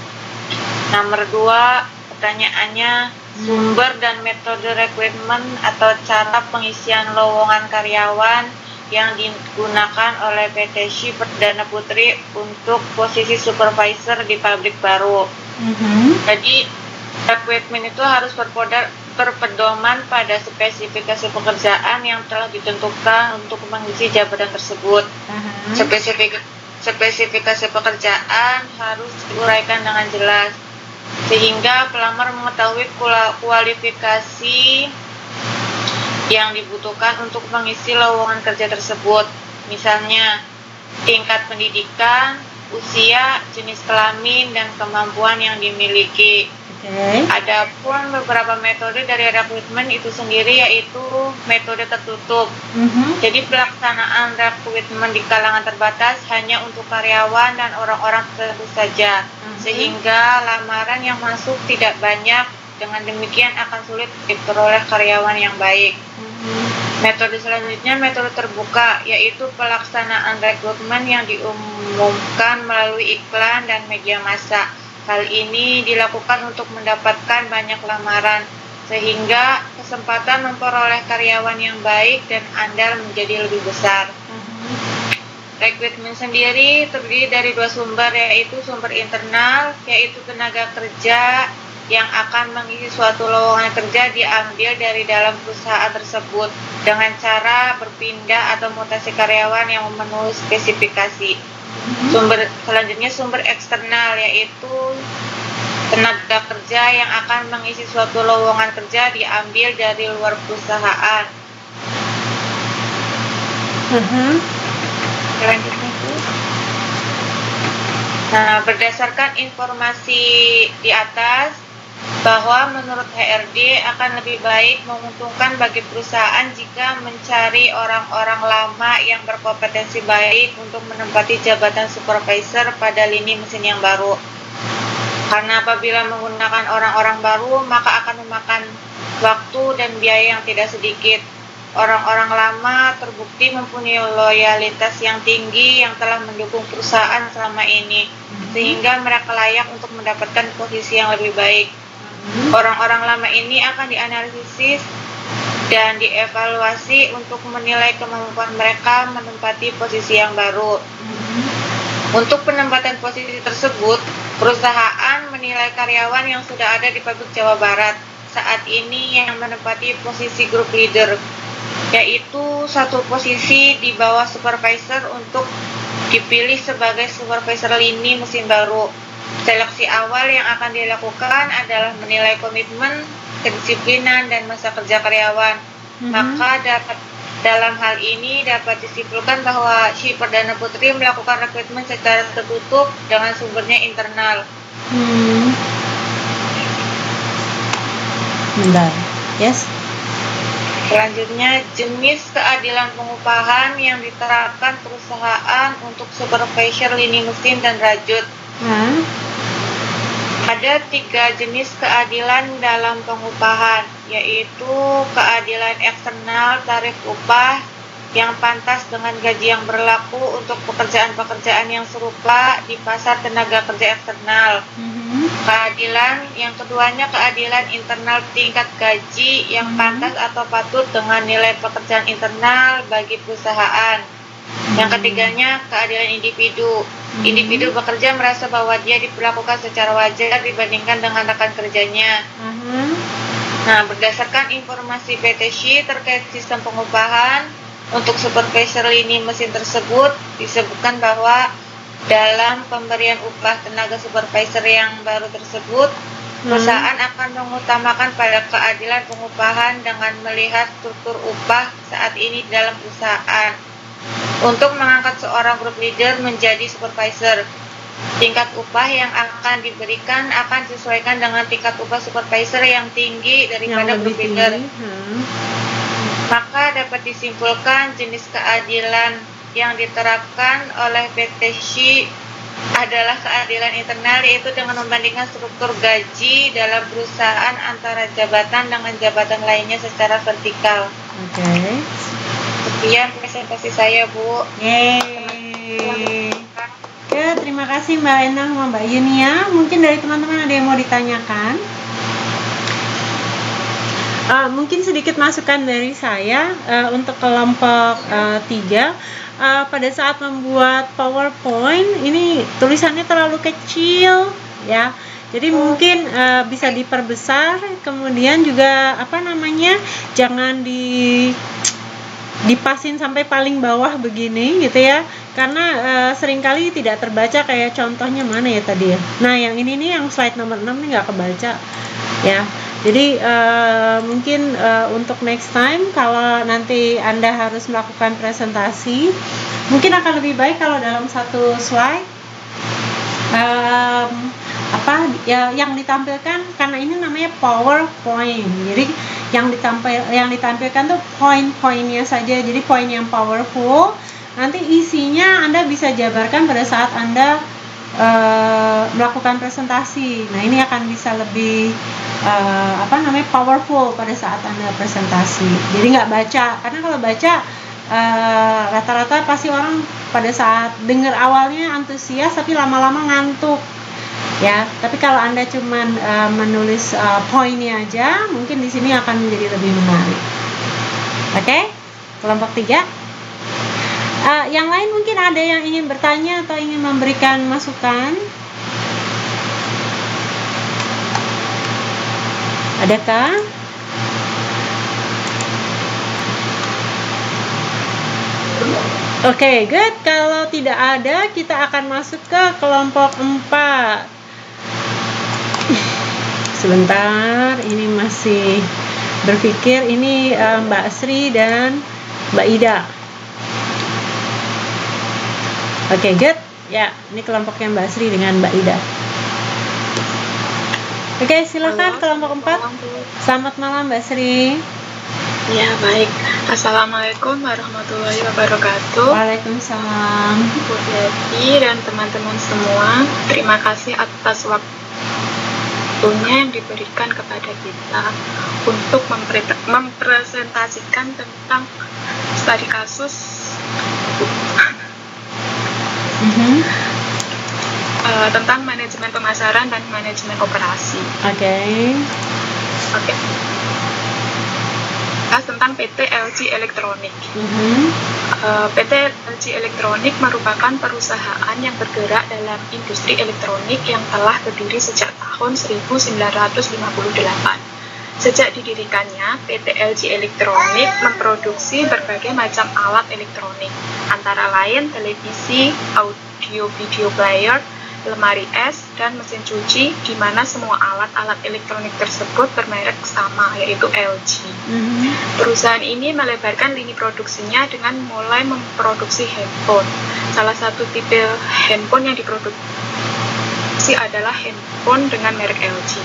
Nomor 2, pertanyaannya sumber dan metode rekrutmen atau cara pengisian lowongan karyawan yang digunakan oleh PT Shi Perdana Putri untuk posisi supervisor di pabrik baru. Jadi rekrutmen itu harus berpedoman pada spesifikasi pekerjaan yang telah ditentukan untuk mengisi jabatan tersebut. Spesifikasi pekerjaan harus diuraikan dengan jelas sehingga pelamar mengetahui kualifikasi yang dibutuhkan untuk mengisi lowongan kerja tersebut. Misalnya tingkat pendidikan, usia, jenis kelamin, dan kemampuan yang dimiliki. Adapun beberapa metode dari rekrutmen itu sendiri yaitu metode tertutup. Jadi pelaksanaan rekrutmen di kalangan terbatas hanya untuk karyawan dan orang-orang tertentu saja, sehingga lamaran yang masuk tidak banyak. Dengan demikian akan sulit diperoleh karyawan yang baik. Metode selanjutnya metode terbuka, yaitu pelaksanaan rekrutmen yang diumumkan melalui iklan dan media massa. Hal ini dilakukan untuk mendapatkan banyak lamaran, sehingga kesempatan memperoleh karyawan yang baik dan andal menjadi lebih besar. Rekrutmen sendiri terdiri dari 2 sumber, yaitu sumber internal, yaitu tenaga kerja yang akan mengisi suatu lowongan kerja diambil dari dalam perusahaan tersebut dengan cara berpindah atau mutasi karyawan yang memenuhi spesifikasi. Selanjutnya sumber eksternal, yaitu tenaga kerja yang akan mengisi suatu lowongan kerja diambil dari luar perusahaan. Selanjutnya Bu. Nah, berdasarkan informasi di atas, bahwa menurut HRD akan lebih baik menguntungkan bagi perusahaan jika mencari orang-orang lama yang berkompetensi baik untuk menempati jabatan supervisor pada lini mesin yang baru. Karena apabila menggunakan orang-orang baru, maka akan memakan waktu dan biaya yang tidak sedikit. Orang-orang lama terbukti mempunyai loyalitas yang tinggi yang telah mendukung perusahaan selama ini, sehingga mereka layak untuk mendapatkan posisi yang lebih baik. Orang-orang lama ini akan dianalisis dan dievaluasi untuk menilai kemampuan mereka menempati posisi yang baru. Untuk penempatan posisi tersebut, perusahaan menilai karyawan yang sudah ada di pabrik Jawa Barat saat ini yang menempati posisi group leader, yaitu satu posisi di bawah supervisor untuk dipilih sebagai supervisor lini mesin baru. Seleksi awal yang akan dilakukan adalah menilai komitmen, kedisiplinan, dan masa kerja karyawan. Maka dalam hal ini dapat disimpulkan bahwa Shi Perdana Putri melakukan rekrutmen secara tertutup dengan sumbernya internal. Selanjutnya, jenis keadilan pengupahan yang diterapkan perusahaan untuk supervisor lini mesin dan rajut. Ada 3 jenis keadilan dalam pengupahan, yaitu keadilan eksternal tarif upah yang pantas dengan gaji yang berlaku untuk pekerjaan-pekerjaan yang serupa di pasar tenaga kerja eksternal. Keadilan yang keduanya keadilan internal tingkat gaji yang pantas atau patut dengan nilai pekerjaan internal bagi perusahaan. Yang ketiganya keadilan individu. Individu bekerja merasa bahwa dia diperlakukan secara wajar dibandingkan dengan rekan kerjanya. Nah, berdasarkan informasi PT Shi terkait sistem pengupahan untuk supervisor lini mesin tersebut, disebutkan bahwa Dalam pemberian upah tenaga supervisor yang baru tersebut, perusahaan akan mengutamakan pada keadilan pengupahan dengan melihat struktur upah saat ini di dalam perusahaan. Untuk mengangkat seorang group leader menjadi supervisor, tingkat upah yang akan diberikan akan disesuaikan dengan tingkat upah supervisor yang tinggi daripada group leader. Maka dapat disimpulkan jenis keadilan yang diterapkan oleh PT SHI adalah keadilan internal, yaitu dengan membandingkan struktur gaji dalam perusahaan antara jabatan dengan jabatan lainnya secara vertikal. Oke. Sekian presentasi saya, Bu. Yeay. Ya, terima kasih Mbak Endang sama Mbak Yunia. Mungkin dari teman-teman ada yang mau ditanyakan? Mungkin sedikit masukan dari saya untuk kelompok 3. Pada saat membuat PowerPoint ini tulisannya terlalu kecil ya, jadi mungkin bisa diperbesar, kemudian juga jangan dipasin sampai paling bawah begini gitu ya, karena seringkali tidak terbaca. Kayak contohnya mana ya tadi ya, nah yang ini nih, yang slide nomor 6 nih nggak kebaca ya. Jadi mungkin untuk next time kalau nanti Anda harus melakukan presentasi, mungkin akan lebih baik kalau dalam satu slide yang ditampilkan, karena ini namanya PowerPoint. Jadi yang ditampilkan tuh poin-poinnya saja. Jadi poin yang powerful. Nanti isinya Anda bisa jabarkan pada saat Anda melakukan presentasi. Nah, ini akan bisa lebih powerful pada saat Anda presentasi. Jadi nggak baca, karena kalau baca rata-rata pasti orang pada saat dengar awalnya antusias, tapi lama-lama ngantuk ya. Tapi kalau Anda cuman menulis poinnya aja, mungkin di sini akan menjadi lebih menarik. Oke, kelompok 3. Yang lain mungkin ada yang ingin bertanya atau ingin memberikan masukan? Adakah? Oke, good. Kalau tidak ada, kita akan masuk ke kelompok 4. Sebentar, ini masih berpikir. Ini Mbak Sri dan Mbak Ida. Oke, good. Ya, ini kelompoknya Mbak Sri dengan Mbak Ida. Oke, silakan. Halo, kelompok 4. Selamat malam Mbak Sri. Ya, baik. Assalamualaikum warahmatullahi wabarakatuh. Waalaikumsalam. Bu Devi dan teman-teman semua, terima kasih atas waktunya yang diberikan kepada kita untuk mempresentasikan tentang studi kasus tentang manajemen pemasaran dan manajemen operasi. Oke. Tentang PT LG Electronic. PT LG Electronic merupakan perusahaan yang bergerak dalam industri elektronik yang telah berdiri sejak tahun 1958. Sejak didirikannya, PT LG Electronic memproduksi berbagai macam alat elektronik, antara lain televisi, audio video player, lemari es, dan mesin cuci, di mana semua alat-alat elektronik tersebut bermerek sama, yaitu LG. Perusahaan ini melebarkan lini produksinya dengan mulai memproduksi handphone. Salah satu tipe handphone yang diproduksi adalah handphone dengan merek LG.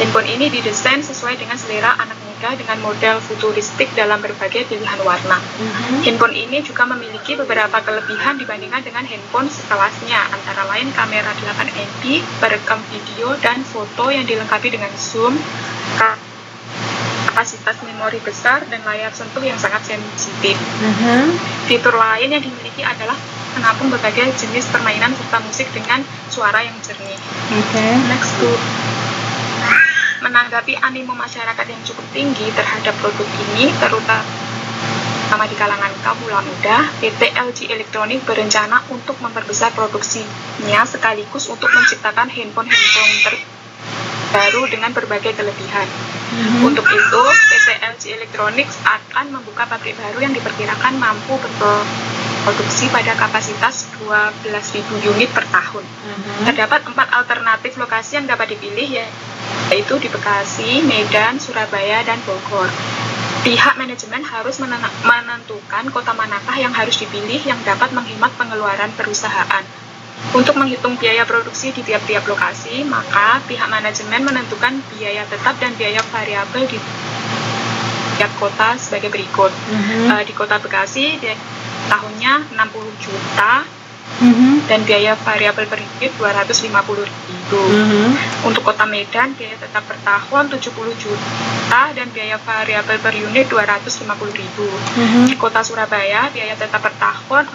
Handphone ini didesain sesuai dengan selera anak muda dengan model futuristik dalam berbagai pilihan warna. Handphone ini juga memiliki beberapa kelebihan dibandingkan dengan handphone sekelasnya, antara lain kamera 8 MP, perekam video dan foto yang dilengkapi dengan zoom, kapasitas memori besar, dan layar sentuh yang sangat sensitif. Fitur lain yang dimiliki adalah menampung berbagai jenis permainan serta musik dengan suara yang jernih. Next to menanggapi animo masyarakat yang cukup tinggi terhadap produk ini, terutama di kalangan kaum muda, PT LG Electronic berencana untuk memperbesar produksinya sekaligus untuk menciptakan handphone-handphone terbaru dengan berbagai kelebihan. Untuk itu, PT LG Electronics akan membuka pabrik baru yang diperkirakan mampu produksi pada kapasitas 12.000 unit per tahun. Terdapat 4 alternatif lokasi yang dapat dipilih, yaitu di Bekasi, Medan, Surabaya, dan Bogor. Pihak manajemen harus menentukan kota manakah yang harus dipilih yang dapat menghemat pengeluaran perusahaan. Untuk menghitung biaya produksi di tiap-tiap lokasi, maka pihak manajemen menentukan biaya tetap dan biaya variabel di tiap kota sebagai berikut. Di Kota Bekasi, tahunnya 60 juta dan biaya variabel per unit 250.000. Untuk Kota Medan, biaya tetap per tahun 70 juta dan biaya variabel per unit 250.000. Di Kota Surabaya, biaya tetap per tahun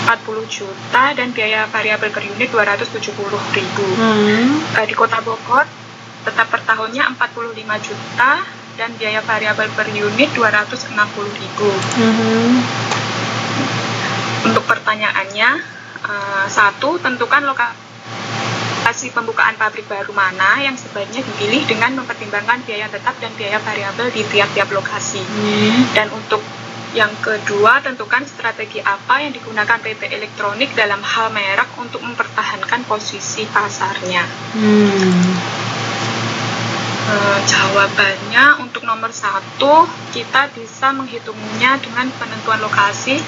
40 juta dan biaya variabel per unit 270.000. Di Kota Bogor, tetap per tahunnya 45 juta dan biaya variabel per unit 260.000. Untuk pertanyaannya, 1. Tentukan lokasi pembukaan pabrik baru mana yang sebaiknya dipilih dengan mempertimbangkan biaya tetap dan biaya variabel di tiap-tiap lokasi. Dan untuk yang kedua, tentukan strategi apa yang digunakan PT Elektronik dalam hal merek untuk mempertahankan posisi pasarnya. Jawabannya untuk nomor 1, kita bisa menghitungnya dengan penentuan lokasi,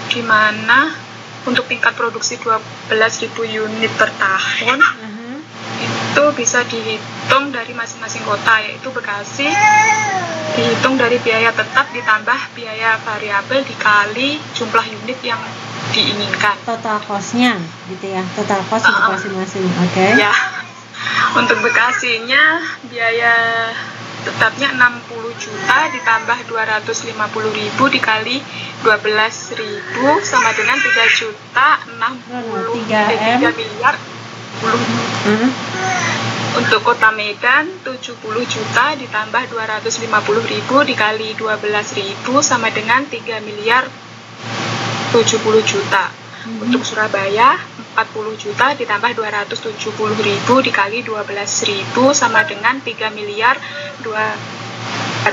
di mana untuk tingkat produksi 12.000 unit per tahun itu bisa dihitung dari masing-masing kota, yaitu Bekasi dihitung dari biaya tetap ditambah biaya variabel dikali jumlah unit yang diinginkan. Total cost-nya gitu ya, total cost untuk masing-masing. Oke. Ya. Untuk Bekasinya biaya tetapnya 60 juta ditambah 250.000 dikali 12.000 sama dengan 3 juta 3 miliar 10. Untuk Kota Medan 70 juta ditambah 250.000 dikali 12.000 sama dengan 3 miliar 70 juta. Untuk Surabaya 40 juta ditambah 270.000 dikali 12.000 sama dengan 3 miliar 280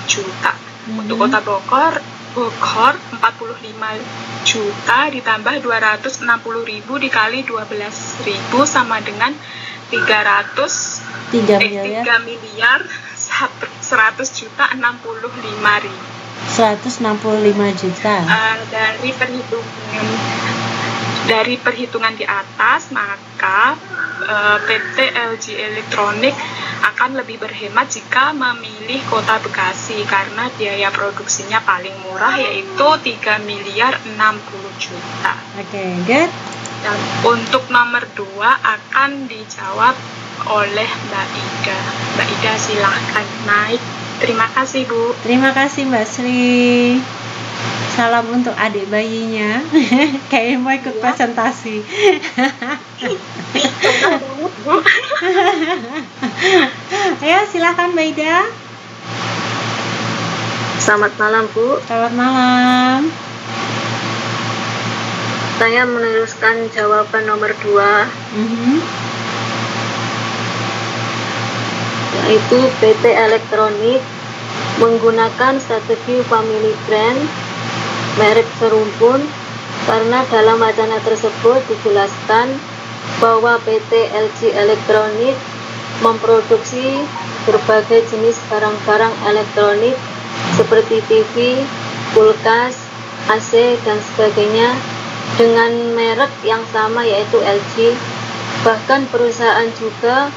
juta. Untuk Kota Bogor 45 juta ditambah 260.000 dikali 12.000 sama dengan 3 miliar 100 juta 65.000. 165 juta. Dari perhitungan di atas, maka PT LG Elektronik akan lebih berhemat jika memilih Kota Bekasi karena biaya produksinya paling murah, yaitu 3 miliar 60 juta. Oke, good. Dan untuk nomor 2 akan dijawab oleh Mbak Ida. Mbak Ida, silahkan naik. Terima kasih, Bu. Terima kasih, Mbak Sri. Salam untuk adik bayinya. Kayaknya mau ikut presentasi. Ayo, silakan Mbak Ida. Selamat malam, Bu. Selamat malam. Saya meneruskan jawaban nomor 2. Yaitu PT Elektronik menggunakan strategi family brand merek serumpun karena dalam wacana tersebut dijelaskan bahwa PT LG Elektronik memproduksi berbagai jenis barang-barang elektronik seperti TV, kulkas, AC, dan sebagainya dengan merek yang sama yaitu LG. Bahkan perusahaan juga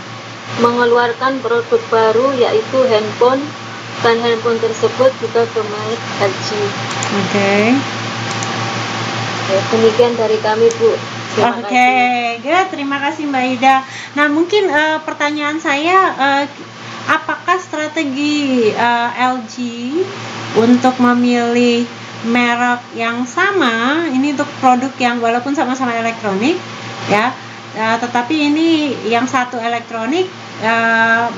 mengeluarkan produk baru yaitu handphone, dan handphone tersebut juga bermerek LG. Oke. Demikian dari kami, Bu. Oke, good. Terima kasih Mbak Ida. Nah, mungkin pertanyaan saya, apakah strategi LG untuk memilih merek yang sama ini untuk produk yang walaupun sama-sama elektronik, ya? Tetapi ini yang satu elektronik,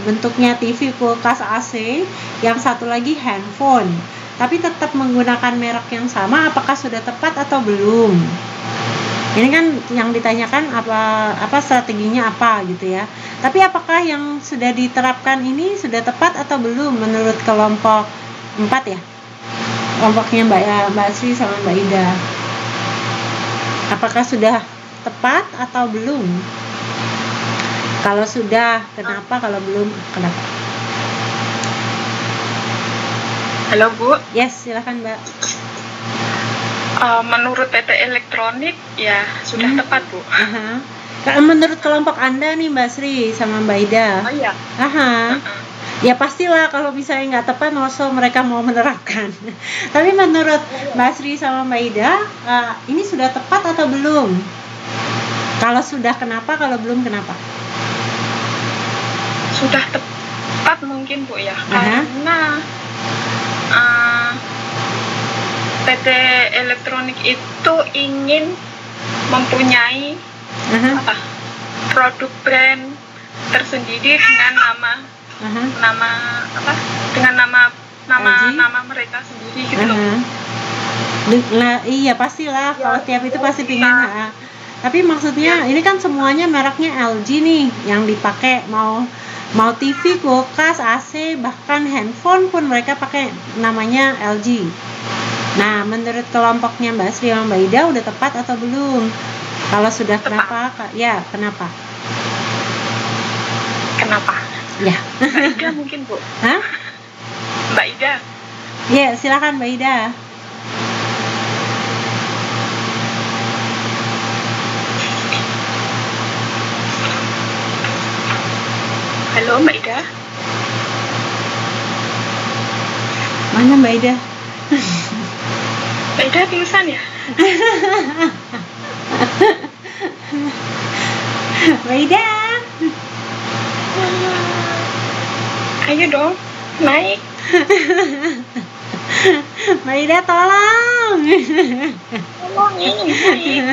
bentuknya TV, kulkas, AC, yang satu lagi handphone, tapi tetap menggunakan merek yang sama, apakah sudah tepat atau belum? Ini kan yang ditanyakan apa strateginya apa gitu ya. Tapi apakah yang sudah diterapkan ini sudah tepat atau belum menurut kelompok 4 ya? kelompoknya Mbak Sri sama Mbak Ida. Apakah sudah tepat atau belum? Kalau sudah, kenapa? Kalau belum, kenapa? Halo Bu. Yes, silakan Mbak. Menurut PT Elektronik ya sudah tepat Bu. Menurut kelompok Anda nih Mbak Sri sama Mbak Ida. Oh iya. Ya pastilah kalau misalnya nggak tepat, maksud mereka mau menerapkan. Tapi menurut Mbak Sri sama Mbak Ida, ini sudah tepat atau belum? Kalau sudah, kenapa? Kalau belum, kenapa? Sudah tepat mungkin Bu ya, karena PT Elektronik itu ingin mempunyai produk brand tersendiri dengan nama mereka sendiri gitu loh. Nah, iya pastilah kalau tiap itu pasti pingin. Tapi maksudnya ini kan semuanya mereknya LG nih yang dipakai, mau TV, kulkas, AC, bahkan handphone pun mereka pakai namanya LG. Nah, menurut kelompoknya Mbak Sri sama Mbak Ida udah tepat atau belum? Kalau sudah, kenapa? Ya, kenapa? Kenapa? Ya. Mbak Ida mungkin Bu. Hah? Mbak Ida. Ya, silakan Mbak Ida. Halo Mbak Ida. Mana Mbak Ida? Mbak Ida pingsan ya? Mbak Ida. Ayo dong, naik. Mbak Ida tolong. Tolong ini naik.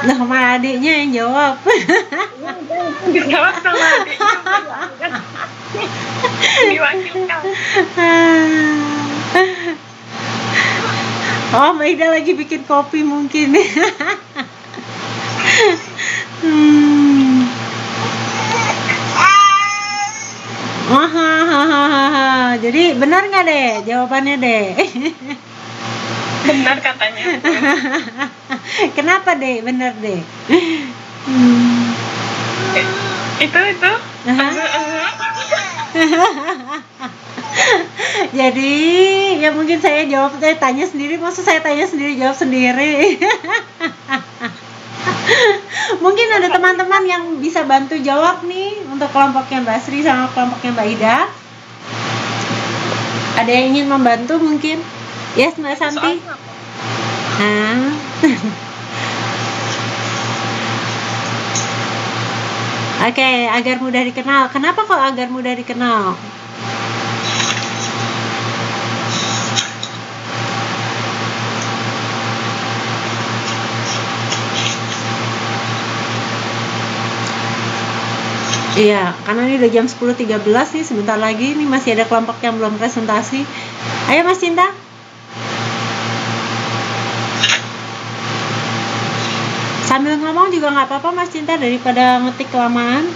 Loh, sama adiknya yang jawab. Dijawab sama adiknya. Diwakilkan. Oh, Mbak Ida lagi bikin kopi mungkin. Jadi benar nggak deh jawabannya deh? Benar katanya. Kenapa deh? Benar deh. Itu. Jadi ya mungkin saya tanya sendiri, maksud saya tanya sendiri jawab sendiri. Mungkin ada teman-teman yang bisa bantu jawab nih untuk kelompoknya Mbak Sri sama kelompoknya Mbak Ida. Ada yang ingin membantu mungkin? Yes, Mbak Santi. Oke, agar mudah dikenal. Kenapa kok agar mudah dikenal? Iya, karena ini udah jam 10.13 nih, sebentar lagi nih masih ada kelompok yang belum presentasi. Ayo Mas Cinta. Sambil ngomong juga nggak apa-apa Mas Cinta, daripada ngetik kelamaan.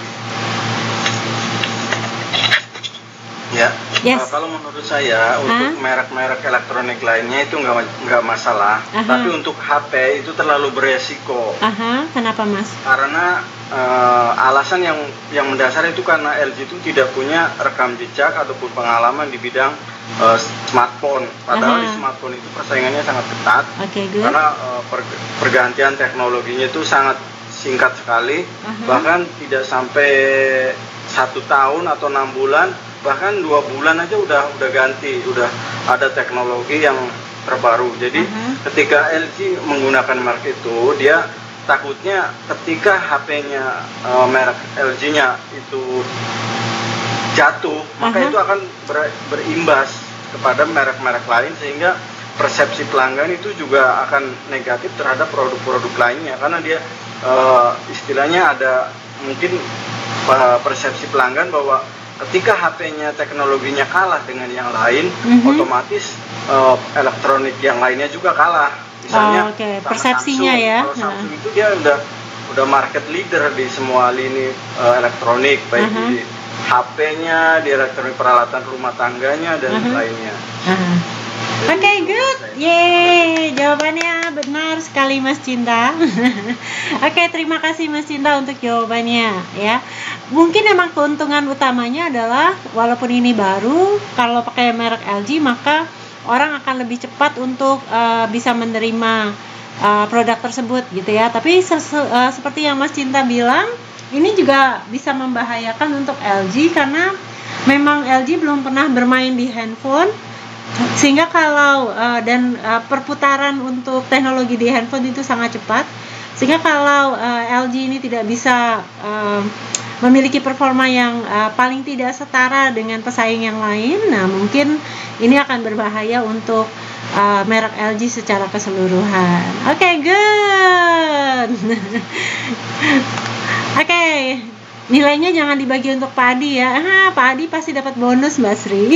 Ya, yes. Kalau menurut saya untuk merek-merek elektronik lainnya itu nggak masalah, tapi untuk HP itu terlalu beresiko. Kenapa Mas? Karena alasan yang mendasar itu karena LG itu tidak punya rekam jejak ataupun pengalaman di bidang smartphone. Padahal di smartphone itu persaingannya sangat ketat, karena pergantian teknologinya itu sangat singkat sekali, bahkan tidak sampai 1 tahun atau 6 bulan. Bahkan 2 bulan aja udah ganti, udah ada teknologi yang terbaru. Jadi ketika LG menggunakan merek itu, dia takutnya ketika HP-nya merek LG-nya itu jatuh, maka itu akan berimbas kepada merek-merek lain, sehingga persepsi pelanggan itu juga akan negatif terhadap produk-produk lainnya, karena dia istilahnya ada mungkin persepsi pelanggan bahwa ketika HP-nya teknologinya kalah dengan yang lain, otomatis elektronik yang lainnya juga kalah. Misalnya persepsinya Samsung, ya. Kalau Samsung itu dia udah udah market leader di semua lini elektronik, baik di HP-nya, di elektronik peralatan rumah tangganya dan lainnya. Oke, good. Yeay, jawabannya benar sekali Mas Cinta. Oke, terima kasih Mas Cinta untuk jawabannya ya. Mungkin emang keuntungan utamanya adalah walaupun ini baru, kalau pakai merek LG maka orang akan lebih cepat untuk bisa menerima produk tersebut gitu ya. Tapi seperti yang Mas Cinta bilang, ini juga bisa membahayakan untuk LG karena memang LG belum pernah bermain di handphone. Sehingga kalau perputaran untuk teknologi di handphone itu sangat cepat, sehingga kalau LG ini tidak bisa memiliki performa yang paling tidak setara dengan pesaing yang lain, nah mungkin ini akan berbahaya untuk merek LG secara keseluruhan. Oke, good. Oke, nilainya jangan dibagi untuk Pak Adi ya. Pak Adi pasti dapat bonus Mbak Sri.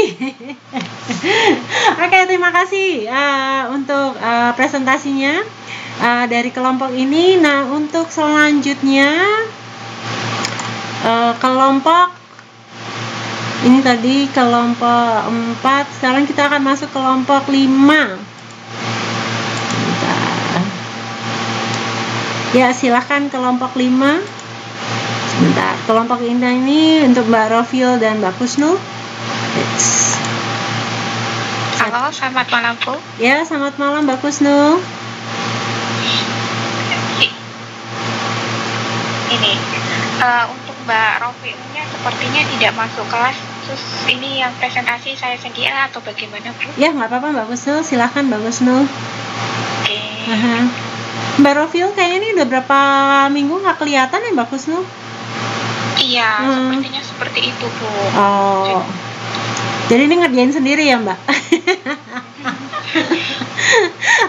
Oke, terima kasih untuk presentasinya dari kelompok ini. Nah, untuk selanjutnya kelompok ini tadi kelompok 4, sekarang kita akan masuk kelompok 5. Ya, silakan kelompok 5. Sebentar, kelompok ini untuk Mbak Rofil dan Mbak Kusnul. Halo, selamat malam Bu. Ya, selamat malam Mbak Kusnul. Ini untuk Mbak Rofilnya sepertinya tidak masuk kelas. Terus ini yang presentasi saya sendiri atau bagaimana Bu? Ya, nggak apa-apa Mbak Kusnul, silakan Mbak Kusnul. Oke. Mbak Rofil kayaknya ini udah berapa minggu nggak kelihatan ya Mbak Kusnul? Iya, sepertinya seperti itu Bu. Oh, jadi ini ngerjain sendiri ya Mbak?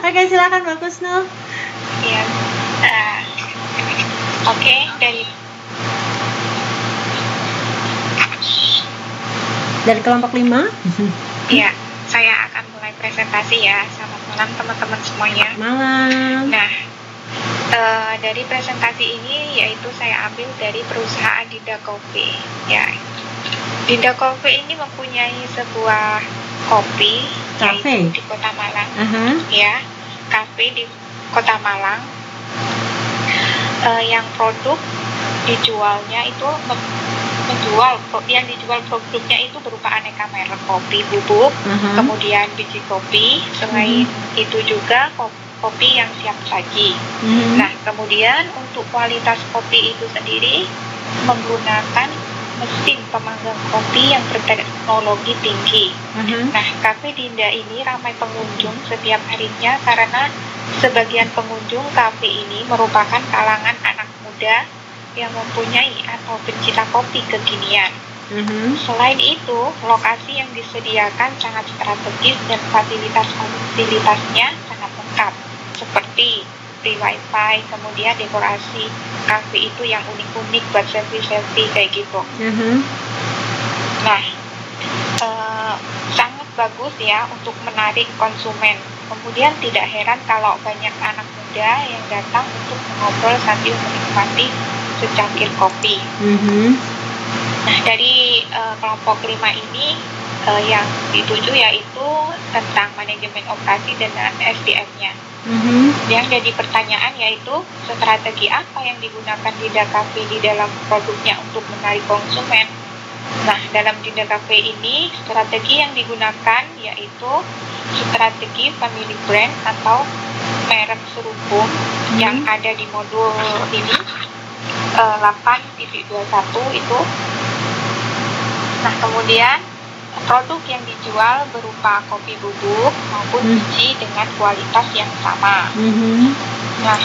Oke, silakan Mbak Kusnul. Iya. Oke, dari kelompok 5. Iya, saya akan mulai presentasi ya. Selamat malam teman-teman semuanya. Malam. Nah, dari presentasi ini yaitu saya ambil dari perusahaan Dinda Coffee ya. Dinda Coffee ini mempunyai sebuah kopi yaitu di Kota Malang ya, kafe di Kota Malang yang produk dijualnya itu yang dijual produknya itu berupa aneka merek kopi bubuk, kemudian biji kopi, selain itu juga kopi yang siap saji. Nah, kemudian untuk kualitas kopi itu sendiri menggunakan mesin pemanggang kopi yang berteknologi tinggi. Nah, Cafe Dinda ini ramai pengunjung setiap harinya karena sebagian pengunjung kafe ini merupakan kalangan anak muda yang mempunyai atau pencinta kopi kekinian. Selain itu, lokasi yang disediakan sangat strategis dan fasilitasnya sangat lengkap, seperti free wifi, kemudian dekorasi kafe itu yang unik-unik buat selfie-selfie kayak gitu. Nah, sangat bagus ya untuk menarik konsumen. Kemudian tidak heran kalau banyak anak muda yang datang untuk mengobrol sambil menikmati secangkir kopi. Nah, dari kelompok 5 ini yang dituju yaitu tentang manajemen operasi dan SDM-nya. Yang jadi pertanyaan yaitu strategi apa yang digunakan Dinda Cafe di dalam produknya untuk menarik konsumen. Nah, dalam Dinda Cafe ini strategi yang digunakan yaitu strategi family brand atau merek seruput yang ada di modul ini 8.21 itu. Nah, kemudian produk yang dijual berupa kopi bubuk maupun biji dengan kualitas yang sama. Nah,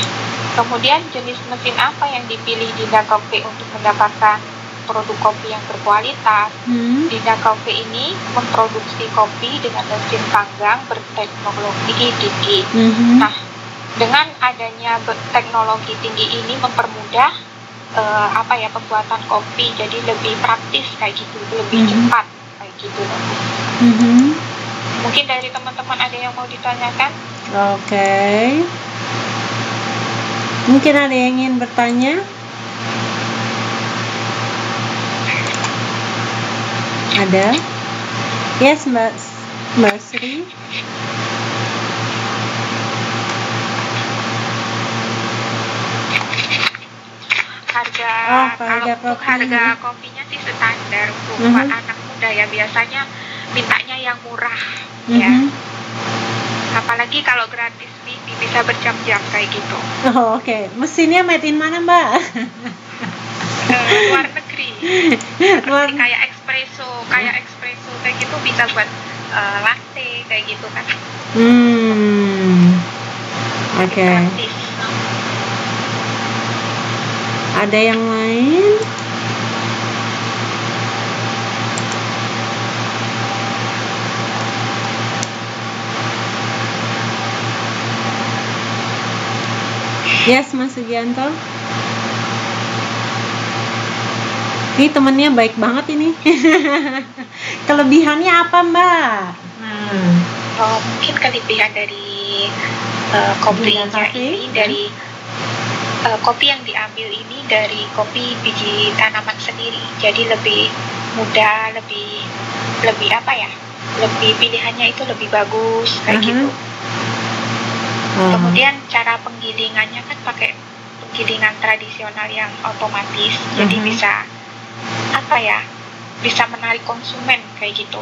kemudian jenis mesin apa yang dipilih Dinda Cafe untuk mendapatkan produk kopi yang berkualitas? Dinda Cafe ini memproduksi kopi dengan mesin panggang berteknologi tinggi. Nah, dengan adanya teknologi tinggi ini mempermudah pembuatan kopi jadi lebih praktis kayak gitu, lebih cepat kayak gitu. Mungkin dari teman-teman ada yang mau ditanyakan? Oke. Mungkin ada yang ingin bertanya? Ada? Yes, Mbak Sri. Harga kopinya sih standar buat anak muda ya, biasanya mintanya yang murah ya. Apalagi kalau gratis nih bisa berjam-jam kayak gitu. Oh, oke. Mesinnya made in mana, Mbak? Luar negeri. Seperti kayak espresso kayak gitu bisa buat latte kayak gitu kan. Oke. Ada yang lain? Yes, Mas Sugianto. Ini temennya baik banget ini. Kelebihannya apa, Mbak? Mungkin kelebihan dari kopinya ini dari kopi yang diambil ini dari kopi biji tanaman sendiri, jadi lebih mudah, lebih apa ya, lebih pilihannya itu lebih bagus kayak gitu. Kemudian cara penggilingannya kan pakai penggilingan tradisional yang otomatis, jadi bisa apa ya, bisa menarik konsumen kayak gitu.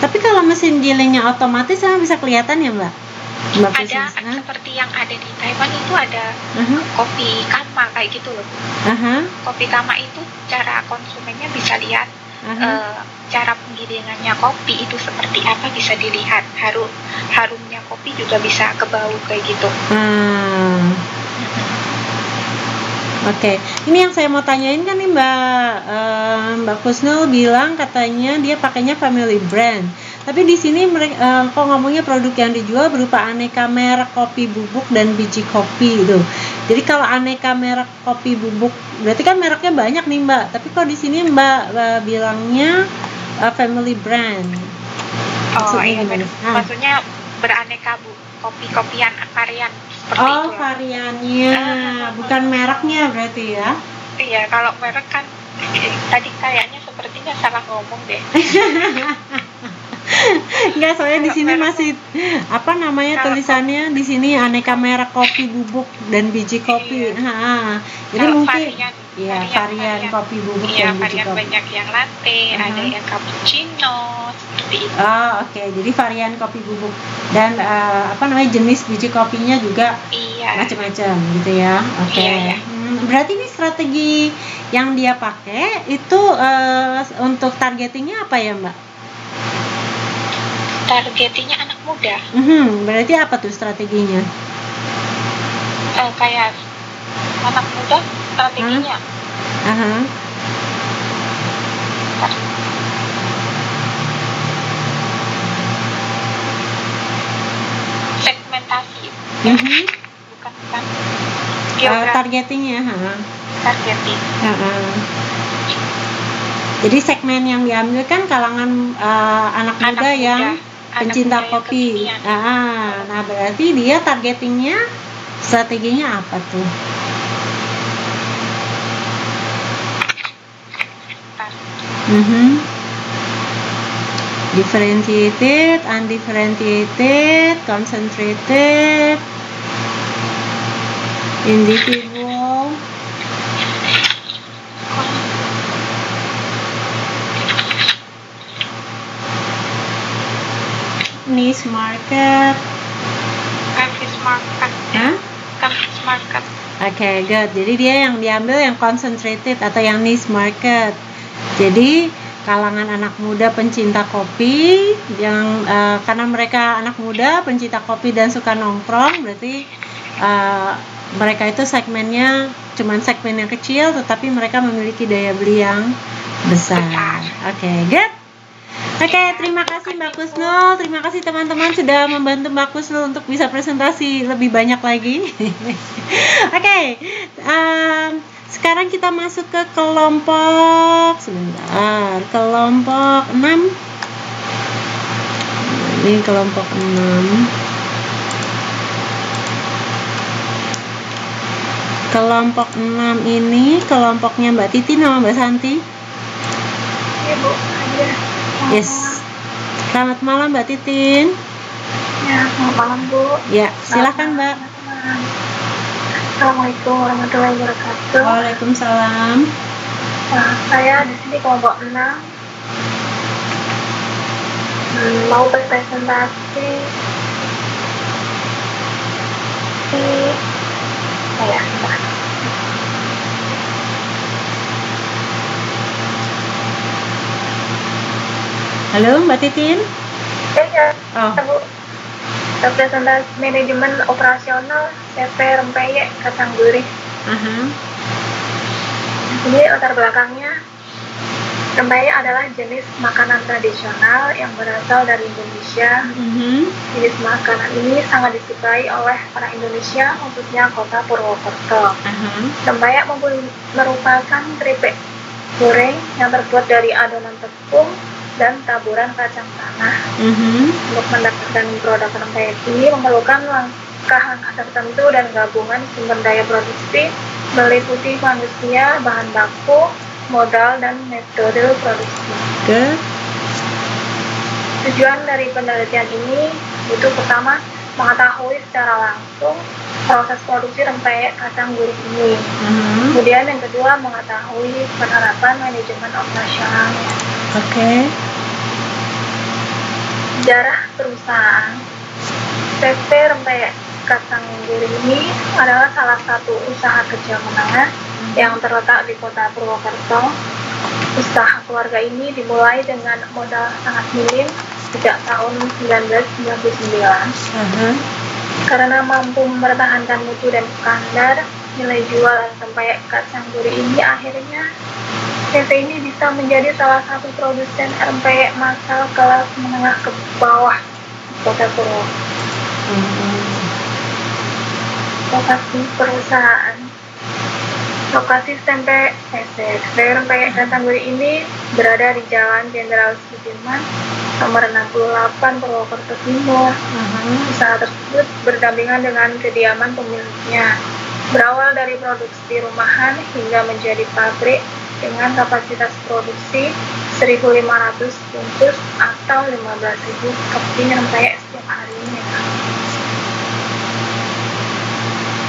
Tapi kalau mesin gilingnya otomatis sama bisa kelihatan ya, Mbak? Ada seperti yang ada di Taiwan itu ada kopi kama kayak gitu loh. Kopi kama itu cara konsumennya bisa lihat cara penggilingannya kopi itu seperti apa, bisa dilihat. Harumnya kopi juga bisa kebau kayak gitu. Oke, ini yang saya mau tanyain kan nih Mbak Kusnul bilang katanya dia pakainya family brand. Tapi di sini mereka kok ngomongnya produk yang dijual berupa aneka merek kopi bubuk dan biji kopi gitu. Jadi kalau aneka merek kopi bubuk berarti kan mereknya banyak nih Mbak. Tapi kok di sini Mbak bilangnya family brand. Iya, maksudnya beraneka kopi-kopian varian seperti itu. Variannya, bukan mereknya berarti ya? Iya, kalau merek kan tadi kayaknya sepertinya salah ngomong deh. Enggak, soalnya di sini masih apa namanya tulisannya di sini aneka merek kopi bubuk dan biji kopi. Jadi mungkin varian kopi bubuk dan biji kopi. Banyak yang latte, ada yang cappuccino seperti itu. Oke. Jadi varian kopi bubuk dan apa namanya jenis biji kopinya juga macam-macam gitu ya. Oke. Berarti ini strategi yang dia pakai itu untuk targetingnya apa ya, Mbak? Targetingnya anak muda. Berarti apa tuh strateginya? Kayak anak muda strateginya. Segmentasi. Bukan. Targetingnya. Targeting. Jadi segmen yang diambil kan kalangan anak muda yang pencinta kopi. Nah berarti dia targetingnya, strateginya apa tuh? Differentiated, undifferentiated, concentrated, individual. Niche market. Campus market. Campus market. Oke, good. Jadi dia yang diambil yang concentrated atau yang niche market. Jadi kalangan anak muda pencinta kopi yang karena mereka anak muda pencinta kopi dan suka nongkrong, berarti mereka itu segmennya cuman segmen yang kecil, tetapi mereka memiliki daya beli yang besar. Oke, good. Oke, terima kasih Mbak Kusnul. Terima kasih teman-teman sudah membantu Mbak Kusnul untuk bisa presentasi lebih banyak lagi. Oke, sekarang kita masuk ke kelompok kelompok 6. Ini kelompok 6. Kelompok 6 ini kelompoknya Mbak Titin sama Mbak Santi? Iya Bu, ada. Yes. Selamat malam Mbak Titin. Ya, selamat malam Bu. Ya, silakan Mbak. Assalamualaikum warahmatullahi wabarakatuh. Waalaikumsalam. Nah, saya di sini kelompok 6 mau berpresentasi saya. Halo Mbak Titin. Ya, Oh. Bu. Representasi manajemen operasional CP Rempeyek Katangguri. Jadi latar belakangnya, rempeyek adalah jenis makanan tradisional yang berasal dari Indonesia. Jenis makanan ini sangat disukai oleh orang Indonesia, khususnya kota Purwokerto. Rempeyek merupakan keripik goreng yang terbuat dari adonan tepung dan taburan kacang tanah. Untuk mendapatkan produk rempeyek ini memerlukan langkah-langkah tertentu dan gabungan sumber daya produksi meliputi manusia, bahan baku, modal, dan metode produksi. Tujuan dari penelitian ini itu pertama mengetahui secara langsung proses produksi rempeyek kacang gurih ini. Kemudian yang kedua mengetahui penerapan manajemen operasionalnya. Sejarah perusahaan CP Rempeyek Kacang Gurih ini adalah salah satu usaha kecil menengah yang terletak di kota Purwokerto. Usaha keluarga ini dimulai dengan modal sangat minim sejak tahun 1999. Karena mampu mempertahankan mutu dan standar, nilai jual rempeyek kacang gurih ini akhirnya CP ini bisa menjadi salah satu produsen rempeyek massal kelas menengah ke bawah di kota Purwokerto. Lokasi perusahaan. Lokasi CP Rempeyek Kacang Gurih ini berada di Jalan Jenderal Sudirman, nomor 68 Purwokerto Timur. Usaha tersebut berdampingan dengan kediaman pemiliknya. Berawal dari produksi rumahan hingga menjadi pabrik dengan kapasitas produksi 1.500 bungkus atau 15.000 keping rempeyek setiap harinya.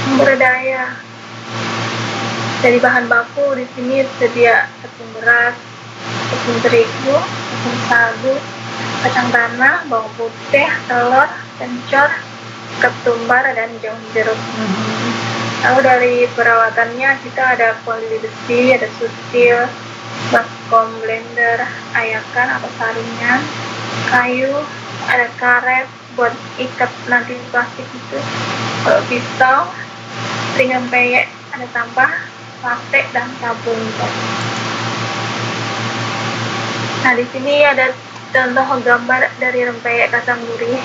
Sumber daya dari bahan baku di sini tersedia tepung beras, tepung terigu, tepung sagu, kacang tanah, bawang putih, telur, kencur, ketumbar, dan daun jeruk. Lalu dari perawatannya kita ada kuali besi, ada sutil, baskom, blender, ayakan atau saringan, kayu, ada karet buat ikat nanti plastik itu, pisau, ring rempeyek, ada sampah, plastik, dan tabung. Nah, di sini ada contoh gambar dari rempeyek kacang gurih.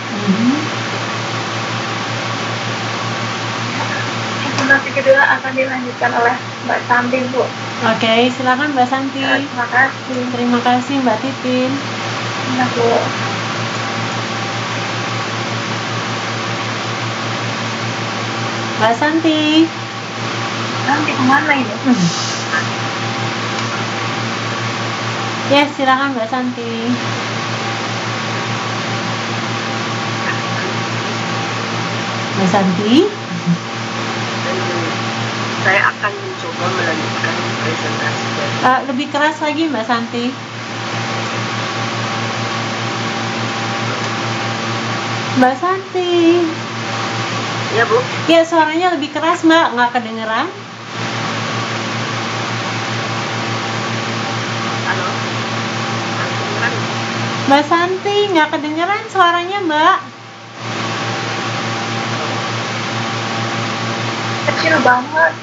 Presentasi kedua akan dilanjutkan oleh Mbak Santi, Bu. Oke, silakan Mbak Santi. Terima kasih. Terima kasih Mbak Titin. Nah, Bu. Mbak Santi. Nanti kemana ini? Ya, silakan Mbak Santi. Mbak Santi. Saya akan mencoba melanjutkan presentasi. Lebih keras lagi Mbak Santi. Mbak Santi. Ya Bu. Ya, suaranya lebih keras Mbak, nggak kedengeran. Halo. Mbak Santi, nggak kedengeran suaranya Mbak. Kecil banget.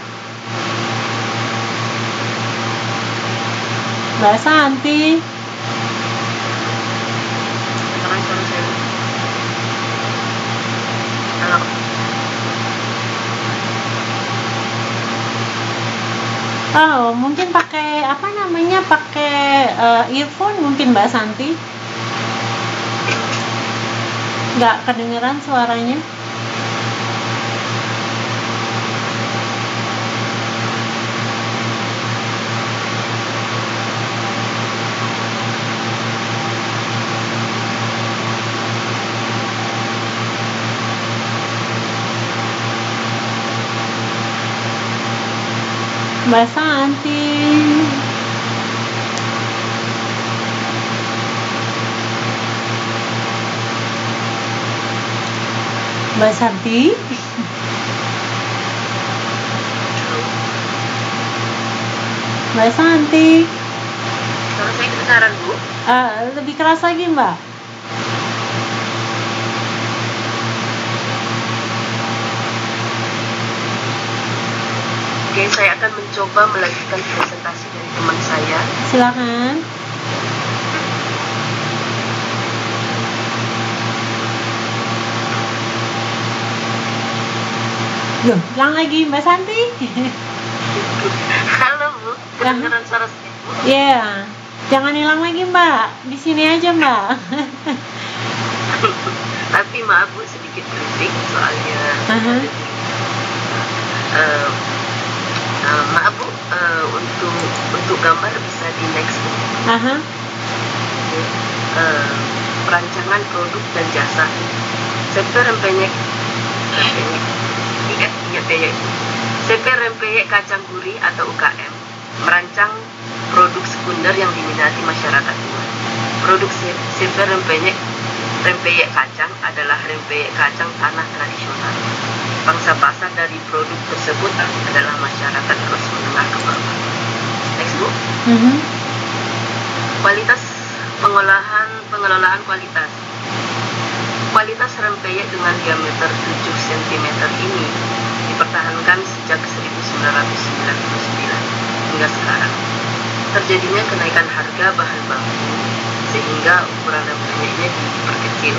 Mbak Santi. Halo. Oh, mungkin pakai apa namanya? Pakai earphone mungkin Mbak Santi. Nggak kedengeran suaranya. Mbak Santi. Mbak Santi. Mbak Santi. Suara saya kedengaran, Bu? Lebih keras lagi, Mbak. Oke, saya akan mencoba melanjutkan presentasi dari teman saya. Silakan. Loh, hilang lagi Mbak Santi. Halo, Bu. Kedengaran suara saya, Bu? Iya. Jangan hilang lagi, Mbak. Di sini aja, Mbak. Tapi maaf, Bu, sedikit berisik soalnya. Maaf, Bu, untuk gambar bisa di next, Bu. Perancangan produk dan jasa. Sektor rempeyek CP Rempeyek Kacang Gurih atau UKM merancang produk sekunder yang diminati masyarakat luas. Produk CP Rempeyek Kacang adalah rempeyek kacang tanah tradisional. Pangsa pasar dari produk tersebut adalah masyarakat kelas menengah ke bawah. Next, Bu. Kualitas pengelolaan kualitas. Kualitas rempeyek dengan diameter 7 cm ini dipertahankan sejak 1999 hingga sekarang. Terjadinya kenaikan harga bahan baku sehingga ukuran rempeyeknya diperkecil.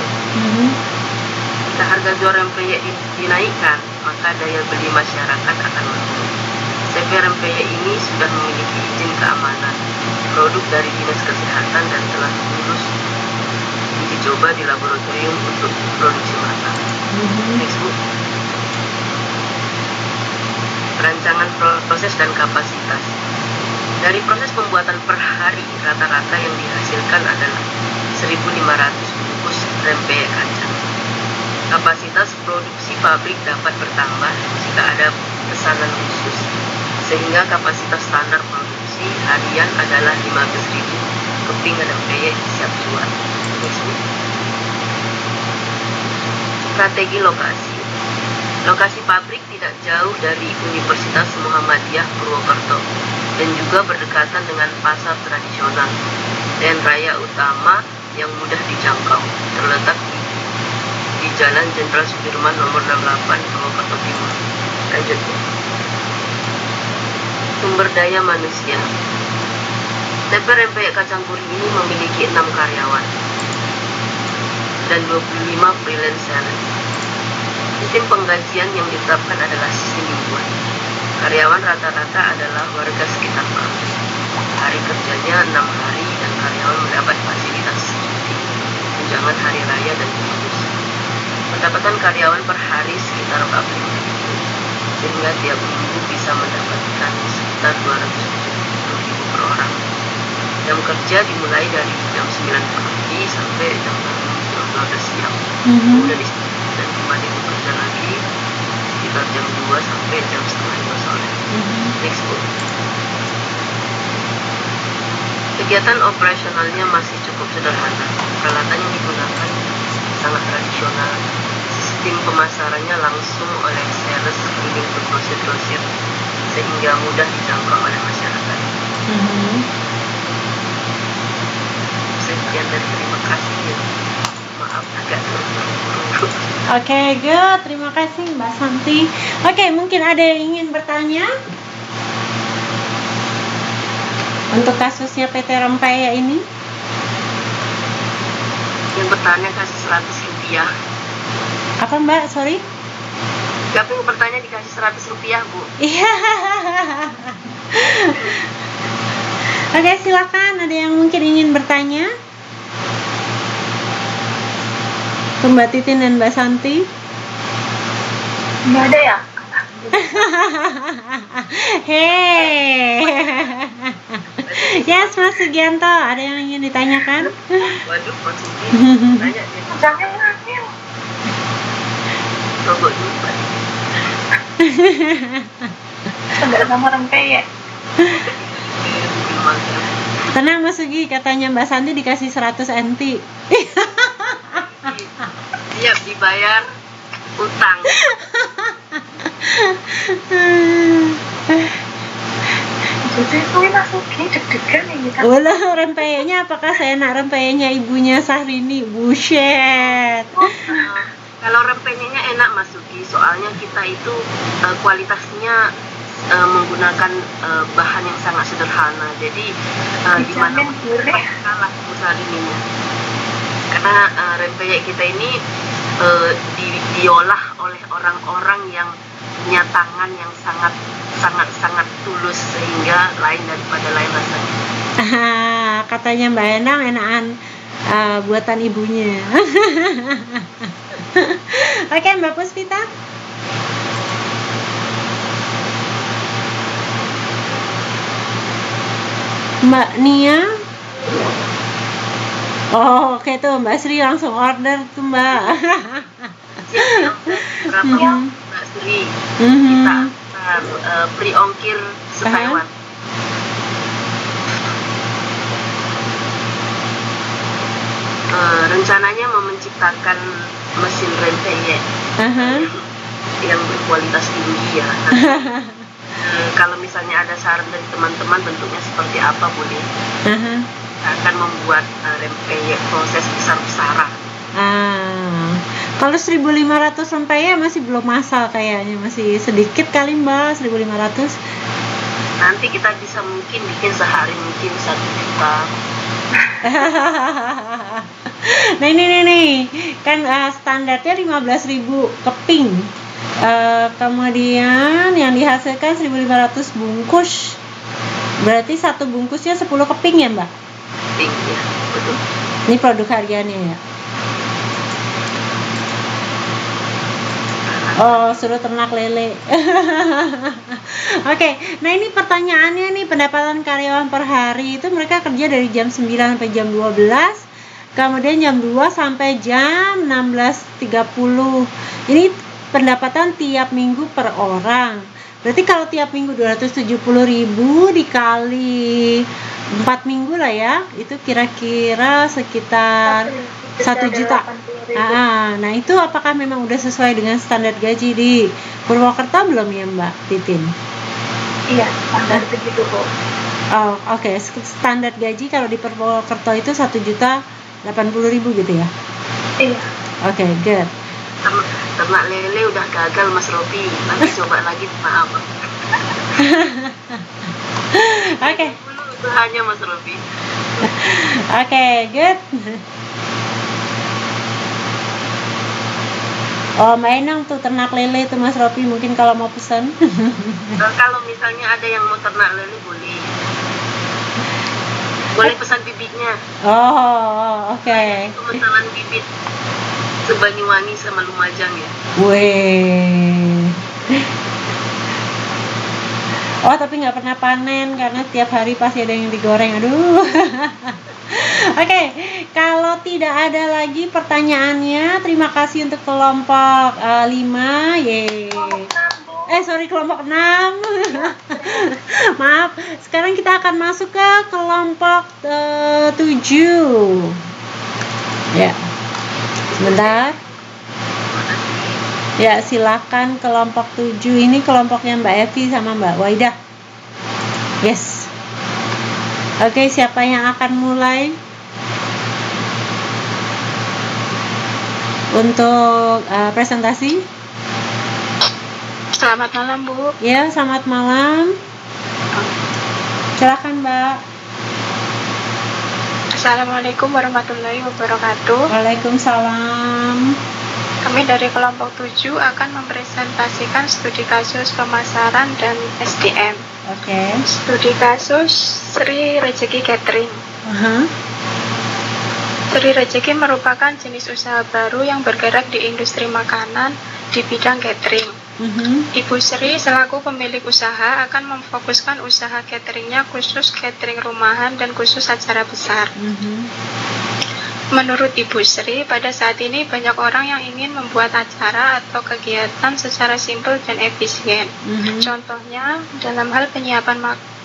Jika harga jual rempeyek dinaikkan, maka daya beli masyarakat akan menurun. CP Rempeyek ini sudah memiliki izin keamanan produk dari Dinas Kesehatan dan telah lulus uji coba di laboratorium untuk produksi massal. Next, Bu. Rancangan proses dan kapasitas. Dari proses pembuatan per hari, rata-rata yang dihasilkan adalah 1.500 bungkus rempeyek kacang. Kapasitas produksi pabrik dapat bertambah jika ada pesanan khusus, sehingga kapasitas standar produksi harian adalah 15.000 keping rempeyek siap jual. Strategi lokasi. Lokasi pabrik tidak jauh dari Universitas Muhammadiyah Purwokerto dan juga berdekatan dengan pasar tradisional dan raya utama yang mudah dijangkau, terletak di Jalan Jenderal Sudirman nomor 68 Purwokerto Timur. Lanjut. Sumber daya manusia. CP Rempeyek Kacang Gurih ini memiliki 6 karyawan dan 25 freelancer. Sistem penggajian yang ditetapkan adalah sistem mingguan. Karyawan rata-rata adalah warga sekitar pabrik. Hari kerjanya 6 hari dan karyawan mendapat fasilitas cuti, tunjangan hari raya dan bonus. Pendapatan karyawan per hari sekitar 40.000, sehingga tiap minggu bisa mendapatkan sekitar 270.000 per orang. Jam kerja dimulai dari jam 9 pagi sampai jam 12 siang. Kemudian dan kembali bekerja lagi sekitar jam 2 sampai jam setengah 5 sore. Next, Bu. Kegiatan operasionalnya masih cukup sederhana. Peralatan yang digunakan sangat tradisional. Sistem pemasarannya langsung oleh sales keliling ke grosir-grosir sehingga mudah dijangkau oleh masyarakat. Sekian dan terima kasih. Maaf agak terburu-buru. Oke, good. Terima kasih Mbak Santi. Oke, mungkin ada yang ingin bertanya untuk kasusnya PT Rempeyek ini? Yang bertanya kasih 100 rupiah. Apa Mbak? Sorry? Siapa yang bertanya dikasih 100 rupiah, Bu? Iya. Oke, silakan. Ada yang mungkin ingin bertanya? Mbak Titin dan Mbak Santi? Nggak ada ya? Hei. Yes, Mas Sugianto, ada yang ingin ditanyakan? Waduh, Mas Sugi. Tanya dia. Jangan ngambil. Rogok juga. Enggak sama rempeyek. Tenang Mas Sugi, katanya Mbak Santi dikasih 100 NT. Siap dibayar utang. Jadi gue masukin deg-degan nih kita. Ulah rempeyeknya, apakah saya nak rempeyeknya ibunya Syahrini? Buset. Kalau rempeyeknya enak Mas Sugi, soalnya kita itu kualitasnya menggunakan bahan yang sangat sederhana. Jadi di mana kalah Syahrini-nya. Karena rempeyek kita ini diolah oleh orang-orang yang punya tangan yang sangat tulus, sehingga lain daripada lain rasanya. Katanya Mbak Enang enakan buatan ibunya. Oke, Mbak Puspita. Mbak Nia. Oh, oke tuh Mbak Sri langsung order tuh Mbak. Berapa Mbak Sri? Kita pre-ongkir se-Taiwan. Rencananya mau menciptakan mesin rempeyek yang berkualitas tinggi ya. Kalau misalnya ada saran dari teman-teman bentuknya seperti apa boleh. Akan membuat rempeyek proses besar-besaran. Kalau 1.500 rempeyek masih belum masal kayaknya, masih sedikit kali Mbak, 1.500. Nanti kita bisa mungkin bikin sehari mungkin 1 juta. Nah ini kan standarnya 15.000 keping. Kemudian yang dihasilkan 1.500 bungkus. Berarti satu bungkusnya 10 keping ya Mbak? Keping ya, betul. Ini produk hariannya ya. Oh, suruh ternak lele. Oke, nah ini pertanyaannya nih, pendapatan karyawan per hari itu mereka kerja dari jam 9 sampai jam 12, kemudian jam 2 sampai jam 16.30. Ini pendapatan tiap minggu per orang. Berarti kalau tiap minggu 270.000 dikali 4 minggu lah ya, itu kira-kira sekitar 1 juta. Nah itu apakah memang udah sesuai dengan standar gaji di Purwokerto belum ya Mbak Titin? Iya, standar begitu kok. Oh oke. Standar gaji kalau di Purwokerto itu 1.080.000 gitu ya? Iya. Oke, good. Ternak lele udah gagal Mas Robi, nanti coba lagi maaf. Oke. Usahanya Mas Robi. Oke, good. Oh, Mbak Enang tuh ternak lele tuh Mas Robi, mungkin kalau mau pesan. Kalau misalnya ada yang mau ternak lele boleh. Boleh pesan bibitnya. Oh, oke. Pemesanan bibit ke Banyuwangi sama Lumajang ya. Weh. Oh, tapi nggak pernah panen karena tiap hari pasti ada yang digoreng. Aduh. Oke, kalau tidak ada lagi pertanyaannya, terima kasih untuk kelompok 5. Kelompok 6. Maaf, sekarang kita akan masuk ke kelompok 7. Ya. Sebentar. Ya, silakan kelompok 7. Ini kelompoknya Mbak Evi sama Mbak Waidah. Yes. Oke, siapa yang akan mulai? Untuk presentasi? Selamat malam, Bu. Ya, selamat malam. Silakan, Mbak. Assalamualaikum warahmatullahi wabarakatuh. Waalaikumsalam. Kami dari kelompok 7 akan mempresentasikan studi kasus pemasaran dan SDM. Oke. Studi kasus Sri Rejeki Catering. Sri Rejeki merupakan jenis usaha baru yang bergerak di industri makanan di bidang catering. Ibu Sri selaku pemilik usaha akan memfokuskan usaha cateringnya khusus catering rumahan dan khusus acara besar. Menurut Ibu Sri, pada saat ini banyak orang yang ingin membuat acara atau kegiatan secara simpel dan efisien. Contohnya, dalam hal penyiapan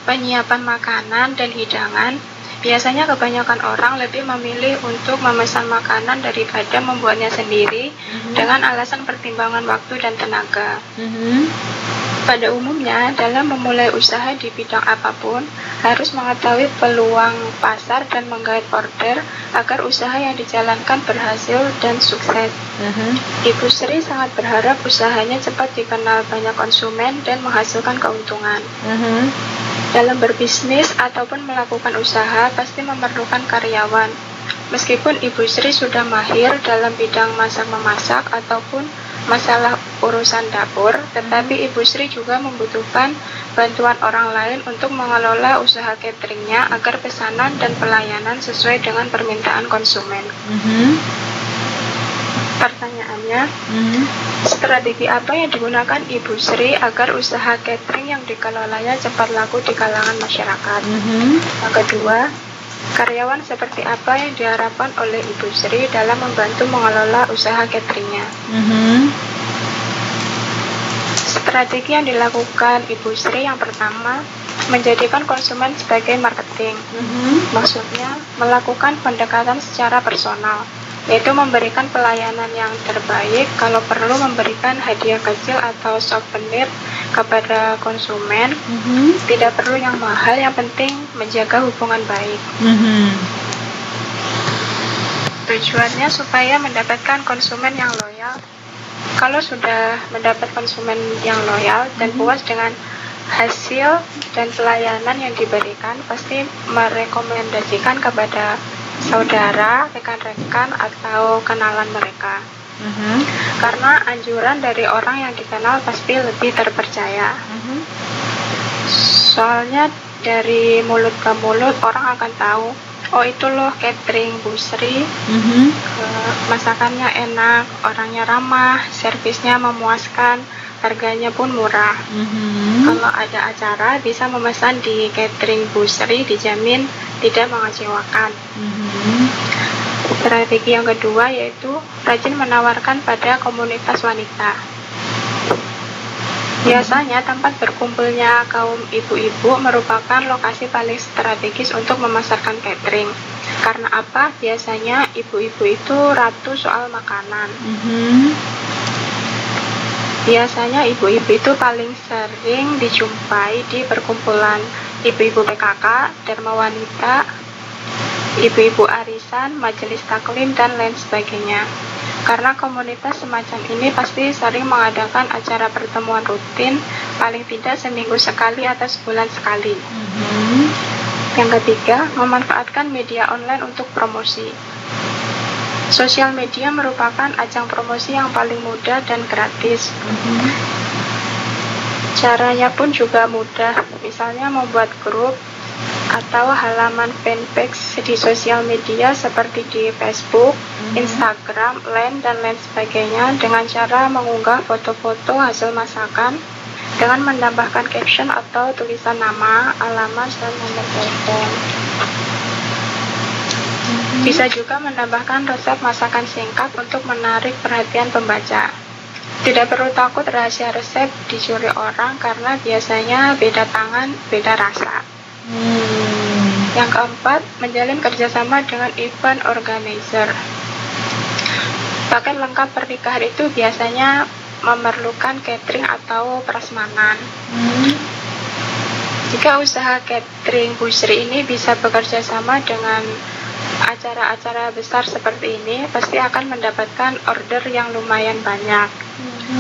penyiapan makanan dan hidangan, biasanya kebanyakan orang lebih memilih untuk memesan makanan daripada membuatnya sendiri dengan alasan pertimbangan waktu dan tenaga. Pada umumnya, dalam memulai usaha di bidang apapun, harus mengetahui peluang pasar dan menggait order agar usaha yang dijalankan berhasil dan sukses. Ibu Sri sangat berharap usahanya cepat dikenal banyak konsumen dan menghasilkan keuntungan. Dalam berbisnis ataupun melakukan usaha pasti memerlukan karyawan. Meskipun Ibu Sri sudah mahir dalam bidang masak-memasak ataupun masalah urusan dapur, tetapi Ibu Sri juga membutuhkan bantuan orang lain untuk mengelola usaha cateringnya agar pesanan dan pelayanan sesuai dengan permintaan konsumen. Pertanyaannya, strategi apa yang digunakan Ibu Sri agar usaha catering yang dikelolanya cepat laku di kalangan masyarakat? Yang kedua, karyawan seperti apa yang diharapkan oleh Ibu Sri dalam membantu mengelola usaha cateringnya? Strategi yang dilakukan Ibu Sri yang pertama, menjadikan konsumen sebagai marketing. Maksudnya, melakukan pendekatan secara personal, yaitu memberikan pelayanan yang terbaik, kalau perlu memberikan hadiah kecil atau souvenir kepada konsumen. Tidak perlu yang mahal, yang penting menjaga hubungan baik. Tujuannya supaya mendapatkan konsumen yang loyal. Kalau sudah mendapat konsumen yang loyal dan puas dengan hasil dan pelayanan yang diberikan, pasti merekomendasikan kepada saudara, rekan-rekan, atau kenalan mereka. Karena anjuran dari orang yang dikenal pasti lebih terpercaya. Soalnya dari mulut ke mulut orang akan tahu, oh itu loh catering Bu Sri, masakannya enak, orangnya ramah, servisnya memuaskan, harganya pun murah. Kalau ada acara bisa memesan di catering Bu Sri, dijamin tidak mengecewakan. Strategi yang kedua yaitu rajin menawarkan pada komunitas wanita. Biasanya tempat berkumpulnya kaum ibu-ibu merupakan lokasi paling strategis untuk memasarkan catering. Karena apa? Biasanya ibu-ibu itu ratu soal makanan. Biasanya ibu-ibu itu paling sering dijumpai di perkumpulan ibu-ibu PKK, Dharma Wanita, ibu-ibu arisan, majelis taklim, dan lain sebagainya. Karena komunitas semacam ini pasti sering mengadakan acara pertemuan rutin, paling tidak seminggu sekali atau sebulan sekali. Yang ketiga, memanfaatkan media online untuk promosi. Sosial media merupakan ajang promosi yang paling mudah dan gratis. Caranya pun juga mudah, misalnya membuat grup atau halaman fanpage di sosial media seperti di Facebook, Instagram, Line, dan lain sebagainya dengan cara mengunggah foto-foto hasil masakan dengan menambahkan caption atau tulisan nama, alamat, dan nomor telepon. Bisa juga menambahkan resep masakan singkat untuk menarik perhatian pembaca. Tidak perlu takut rahasia resep dicuri orang karena biasanya beda tangan, beda rasa. Yang keempat, menjalin kerjasama dengan event organizer. Paket lengkap pernikahan itu biasanya memerlukan catering atau prasmanan. Jika usaha catering Bu Sri ini bisa bekerja sama dengan acara-acara besar seperti ini, pasti akan mendapatkan order yang lumayan banyak.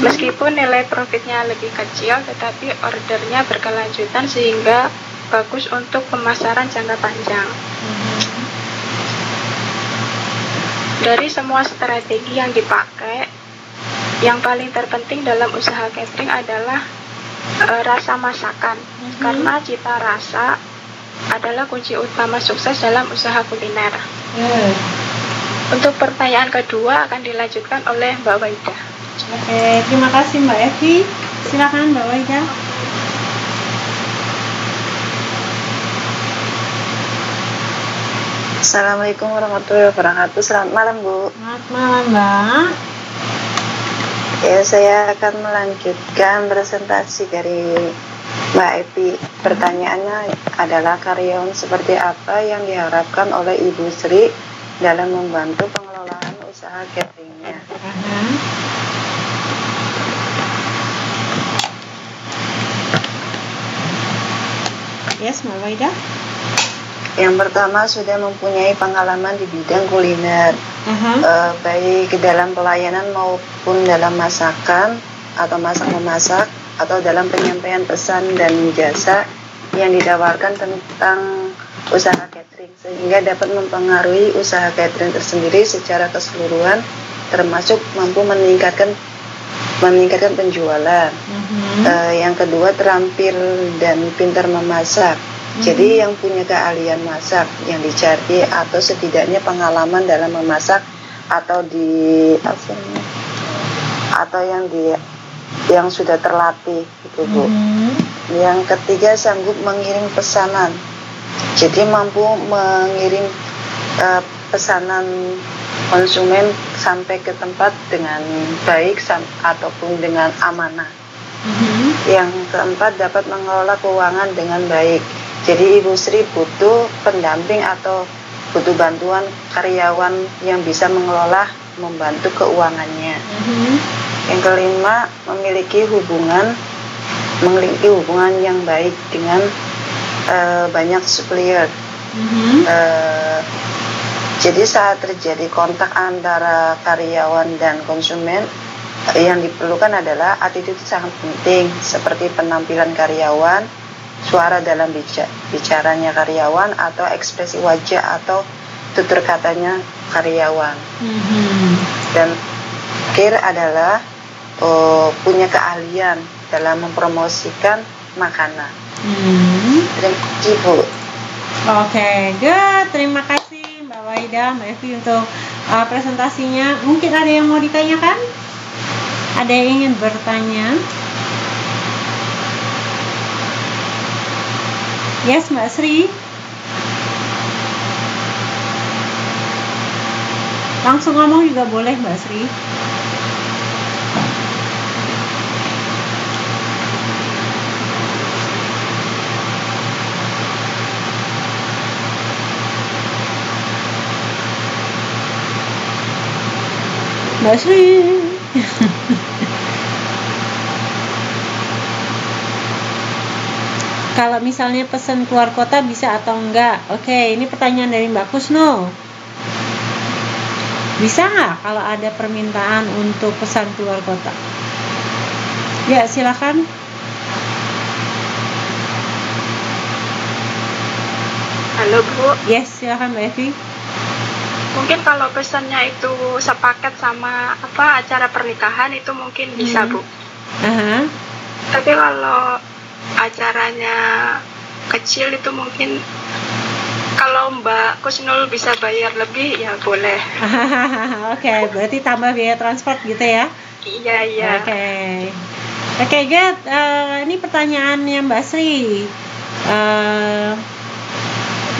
Meskipun nilai profitnya lebih kecil, tetapi ordernya berkelanjutan sehingga bagus untuk pemasaran jangka panjang. Dari semua strategi yang dipakai, yang paling terpenting dalam usaha catering adalah rasa masakan. Karena cita rasa adalah kunci utama sukses dalam usaha kuliner. Untuk pertanyaan kedua akan dilanjutkan oleh Mbak Waida. Oke, terima kasih Mbak Evi. Silakan Mbak Waida. Assalamualaikum warahmatullahi wabarakatuh. Selamat malam Bu. Selamat malam Mbak. Ya, saya akan melanjutkan presentasi dari Mbak Epi, pertanyaannya adalah karyawan seperti apa yang diharapkan oleh Ibu Sri dalam membantu pengelolaan usaha cateringnya? Yes, Mbak Waida. Yang pertama, sudah mempunyai pengalaman di bidang kuliner, baik dalam pelayanan maupun dalam masakan atau masak-memasak, atau dalam penyampaian pesan dan jasa yang ditawarkan tentang usaha catering, sehingga dapat mempengaruhi usaha catering tersendiri secara keseluruhan, termasuk mampu meningkatkan penjualan. Yang kedua, terampil dan pintar memasak. Jadi yang punya keahlian masak yang dicari, atau setidaknya pengalaman dalam memasak, atau yang sudah terlatih gitu, Bu. Yang ketiga, sanggup mengirim pesanan. Jadi mampu mengirim pesanan konsumen sampai ke tempat dengan baik ataupun dengan amanah. Yang keempat, dapat mengelola keuangan dengan baik. Jadi Ibu Sri butuh pendamping atau butuh bantuan karyawan yang bisa membantu keuangannya. Yang kelima, memiliki hubungan yang baik dengan banyak supplier. Jadi saat terjadi kontak antara karyawan dan konsumen, yang diperlukan adalah attitude sangat penting, seperti penampilan karyawan, suara dalam bicaranya karyawan, atau ekspresi wajah atau tutur katanya karyawan. Dan terakhir adalah punya keahlian dalam mempromosikan makanan. Terima kasih, Bu. Oke, good. Terima kasih Mbak Waida, Mbak Evi untuk presentasinya. Mungkin ada yang mau ditanyakan? Ada yang ingin bertanya? Yes, Mbak Sri. Langsung ngomong juga boleh, Mbak Sri. Mbak Sri. Kalau misalnya pesan keluar kota bisa atau enggak? Oke, ini pertanyaan dari Mbak Kusno. Bisa nggak kalau ada permintaan untuk pesan keluar kota? Ya, silakan. Halo, Bu. Yes, silakan Mbak Evi. Mungkin kalau pesannya itu sepaket sama acara pernikahan itu mungkin bisa, Bu. Tapi kalau acaranya kecil itu mungkin kalau Mbak Kusnul bisa bayar lebih ya boleh. Oke, berarti tambah biaya transport gitu ya? Iya. Oke, good. Ini pertanyaannya Mbak Sri.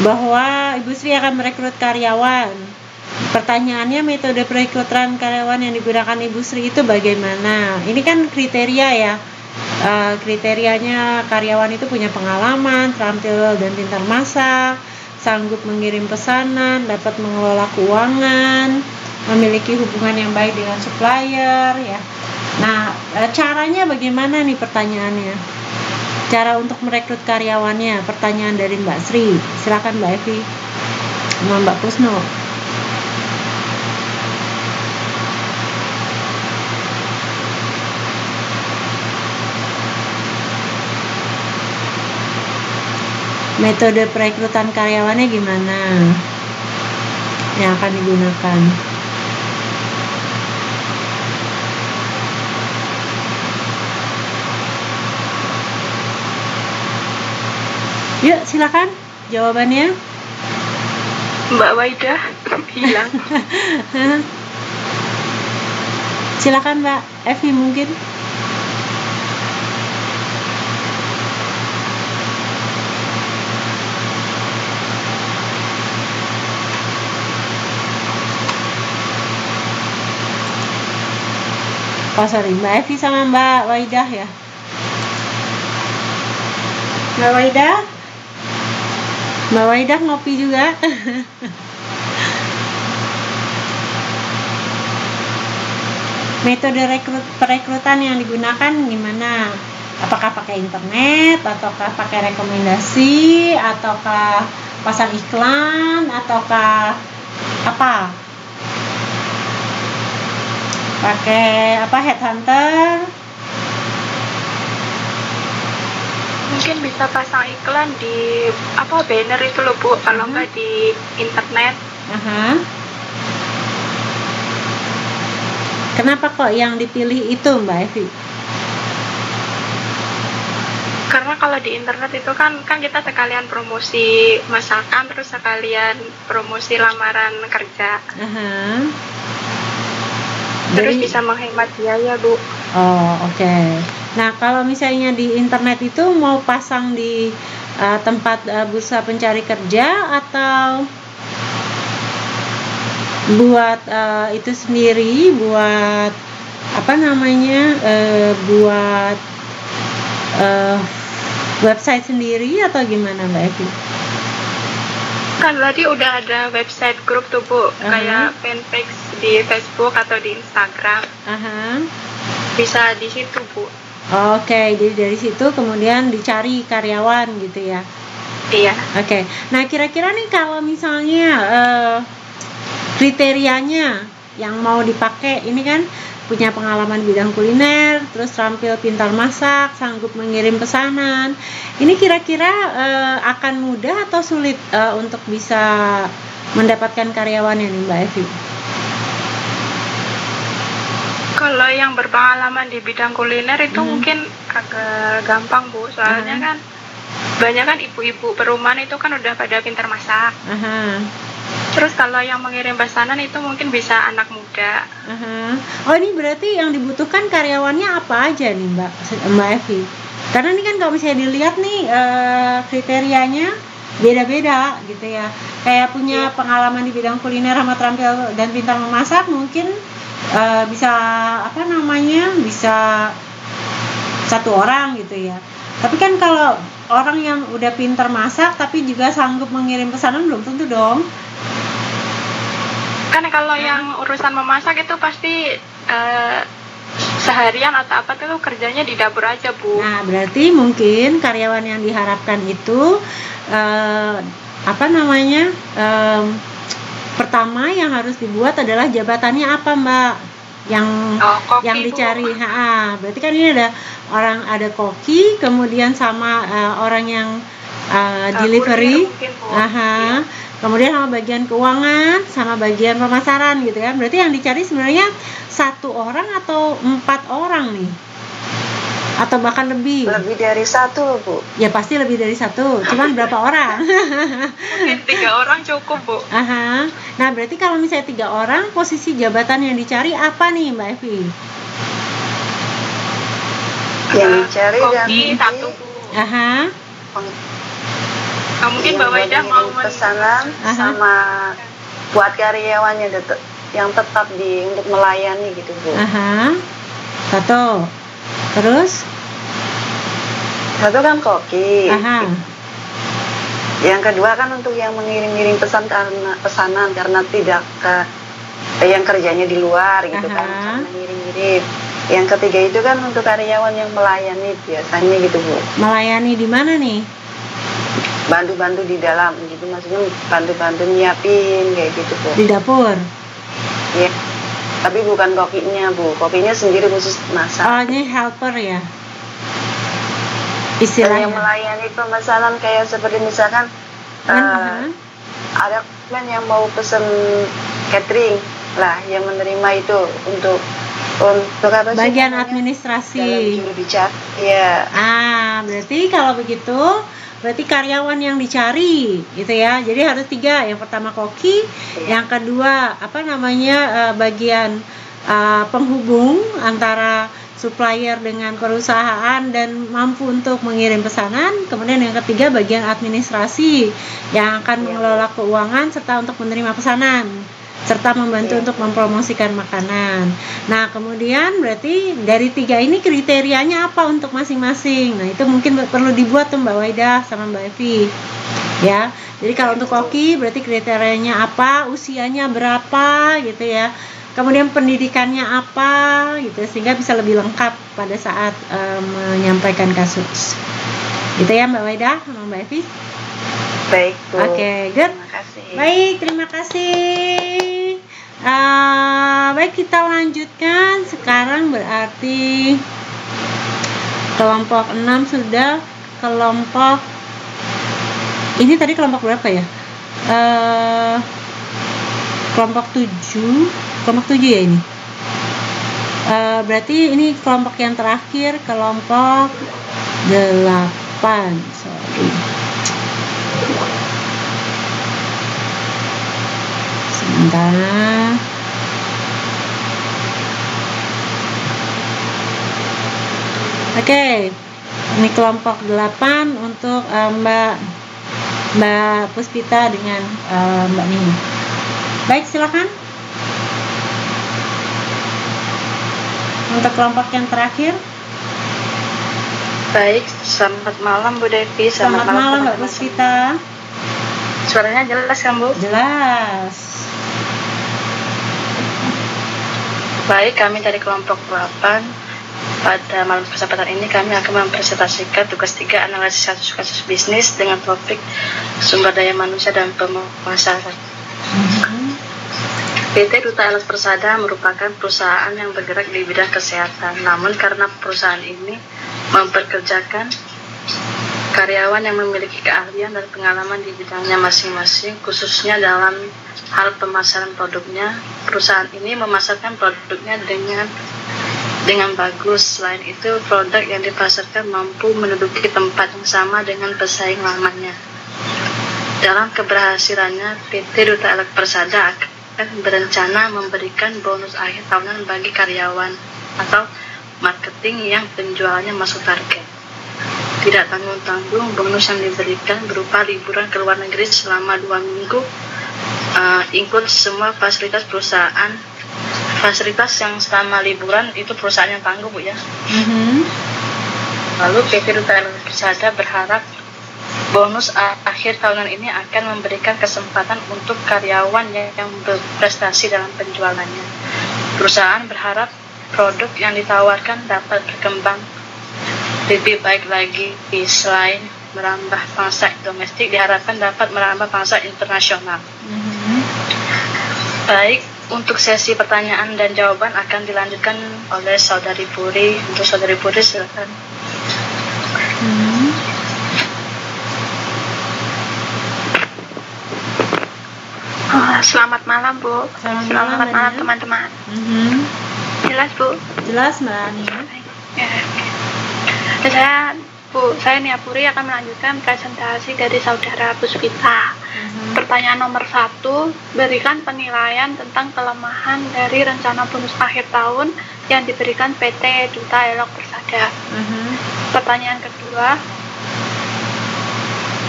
Bahwa Ibu Sri akan merekrut karyawan. Pertanyaannya, metode perekrutan karyawan yang digunakan Ibu Sri itu bagaimana? Ini kan kriteria ya. Kriterianya karyawan itu punya pengalaman, terampil dan pintar masak, sanggup mengirim pesanan, dapat mengelola keuangan, memiliki hubungan yang baik dengan supplier ya. Nah, caranya bagaimana nih pertanyaannya? Cara untuk merekrut karyawannya, pertanyaan dari Mbak Sri. Silakan Mbak Evi sama Mbak Kusno. Metode perekrutan karyawannya gimana yang akan digunakan? Yuk, silakan jawabannya. Mbak Waida hilang. Silakan Mbak Evi mungkin. Oh sorry, Mbak Evi sama Mbak Waidah ya. Mbak Waidah ngopi juga. Metode perekrutan yang digunakan gimana? Apakah pakai internet, ataukah pakai rekomendasi, ataukah pasang iklan, ataukah apa? Pakai apa, headhunter? Mungkin bisa pasang iklan di apa, banner itu loh Bu, kalau nggak di internet. Kenapa kok yang dipilih itu Mbak Evi? Karena kalau di internet itu kan kita sekalian promosi masakan, terus sekalian promosi lamaran kerja. Terus bisa menghemat biaya Bu. Oh oke. Nah kalau misalnya di internet itu mau pasang di tempat bursa pencari kerja atau buat itu sendiri, buat apa namanya, buat website sendiri atau gimana Mbak Evi? Kan tadi udah ada website grup tuh Bu, kayak fanpage di Facebook atau di Instagram. Bisa di situ Bu. Oke, jadi dari situ kemudian dicari karyawan gitu ya? Iya. Oke, nah kira-kira nih kalau misalnya kriterianya yang mau dipakai ini kan punya pengalaman bidang kuliner, terus terampil pintar masak, sanggup mengirim pesanan. Ini kira-kira akan mudah atau sulit untuk bisa mendapatkan karyawannya nih Mbak Evi? Kalau yang berpengalaman di bidang kuliner itu mungkin agak gampang Bu, soalnya kan banyak kan ibu-ibu perumahan itu kan udah pada pintar masak. Terus kalau yang mengirim pesanan itu mungkin bisa anak muda. Oh ini berarti yang dibutuhkan karyawannya apa aja nih Mbak Evi? Karena ini kan kalau misalnya dilihat nih kriterianya beda-beda gitu ya. Kayak punya pengalaman di bidang kuliner sama terampil dan pintar memasak mungkin bisa apa namanya, bisa 1 orang gitu ya. Tapi kan kalau orang yang udah pintar masak tapi juga sanggup mengirim pesanan belum tentu dong. Kan kalau yang urusan memasak itu pasti seharian atau apa tuh kerjanya di dapur aja Bu. Nah berarti mungkin karyawan yang diharapkan itu apa namanya, pertama yang harus dibuat adalah jabatannya apa Mbak? Yang dicari. Berarti kan ini ada koki, kemudian sama orang yang delivery, kemudian sama bagian keuangan, sama bagian pemasaran gitu kan. Berarti yang dicari sebenarnya 1 orang atau 4 orang nih, atau bahkan lebih dari 1 loh Bu. Ya pasti lebih dari 1, cuman berapa orang? Mungkin 3 orang cukup Bu. Nah berarti kalau misalnya 3 orang, posisi jabatan yang dicari apa nih Mbak Evi? Yang dicari koki 1 Bu. Mungkin Mbak Waidah mau pesanan sama buat karyawannya yang tetap untuk melayani gitu Bu. 1. Terus? 1 kan koki. Yang kedua kan untuk yang mengirim pesanan karena tidak yang kerjanya di luar gitu kan, karena ngirim-ngirim. Yang ketiga itu kan untuk karyawan yang melayani biasanya gitu Bu. Melayani di mana nih? Bantu-bantu di dalam gitu, maksudnya bantu-bantu nyiapin kayak gitu Bu. Di dapur? Iya. Tapi bukan kokinya Bu, kokinya sendiri khusus masak. Oh ini helper ya? Istilahnya. Yang melayani pemesanan kayak seperti misalkan ada klien yang mau pesen catering lah, yang menerima itu untuk apa sih? Bagian administrasi. Dalam juru bicara. Iya. Berarti kalau begitu berarti karyawan yang dicari gitu ya. Jadi harus 3. Yang pertama koki, yang kedua apa namanya, bagian penghubung antara supplier dengan perusahaan dan mampu untuk mengirim pesanan. Kemudian yang ketiga bagian administrasi yang akan mengelola keuangan serta untuk menerima pesanan. serta membantu untuk mempromosikan makanan. Nah, kemudian berarti dari 3 ini kriterianya apa untuk masing-masing? Nah, itu mungkin perlu dibuat tuh Mbak Waidah sama Mbak Evi. Ya. Jadi kalau untuk koki berarti kriterianya apa, usianya berapa gitu ya. Kemudian pendidikannya apa gitu, sehingga bisa lebih lengkap pada saat menyampaikan kasus. Gitu ya Mbak Waidah sama Mbak Evi. Baik, Bu. Oke, good. Terima kasih. Baik, terima kasih. Baik, kita lanjutkan. Sekarang berarti kelompok 6 sudah, kelompok ini tadi kelompok berapa ya? Kelompok 7 ya ini. Berarti ini kelompok yang terakhir, kelompok 8. Sorry. Sebentar. Oke. Ini kelompok 8 untuk Mbak Puspita dengan Mbak Nini. Baik, silakan. Untuk kelompok yang terakhir. Baik, selamat malam Bu Devi. Selamat malam Mbak Puspita. Suaranya jelas kan Bu? Jelas. Baik, kami dari kelompok 8. Pada malam kesempatan ini kami akan mempresentasikan tugas 3 analisis kasus bisnis dengan topik sumber daya manusia dan pemasaran. PT Duta Elok Persada merupakan perusahaan yang bergerak di bidang kesehatan. Namun karena perusahaan ini memperkerjakan karyawan yang memiliki keahlian dan pengalaman di bidangnya masing-masing, khususnya dalam hal pemasaran produknya, perusahaan ini memasarkan produknya dengan bagus. Selain itu, produk yang dipasarkan mampu menduduki tempat yang sama dengan pesaing lamanya. Dalam keberhasilannya, PT Duta Elok Persada akan berencana memberikan bonus akhir tahunan bagi karyawan atau marketing yang penjualannya masuk target. Tidak tanggung-tanggung, bonus yang diberikan berupa liburan ke luar negeri selama 2 minggu, include semua fasilitas perusahaan. Fasilitas yang selama liburan itu perusahaan yang tanggung Bu ya. Lalu PT Duta Elok Persada berharap bonus akhir tahunan ini akan memberikan kesempatan untuk karyawan yang berprestasi dalam penjualannya. Perusahaan berharap produk yang ditawarkan dapat berkembang lebih baik lagi. Selain merambah pasar domestik, diharapkan dapat merambah pasar internasional. Baik, untuk sesi pertanyaan dan jawaban akan dilanjutkan oleh Saudari Puri. Untuk Saudari Puri silakan. Selamat malam Bu. Selamat malam teman-teman. Jelas Bu? Jelas Mbak Ania. Saya Nia Puri akan melanjutkan presentasi dari Saudara Puspita. Pertanyaan nomor 1, berikan penilaian tentang kelemahan dari rencana bonus akhir tahun yang diberikan PT Duta Elok Persada. Pertanyaan kedua,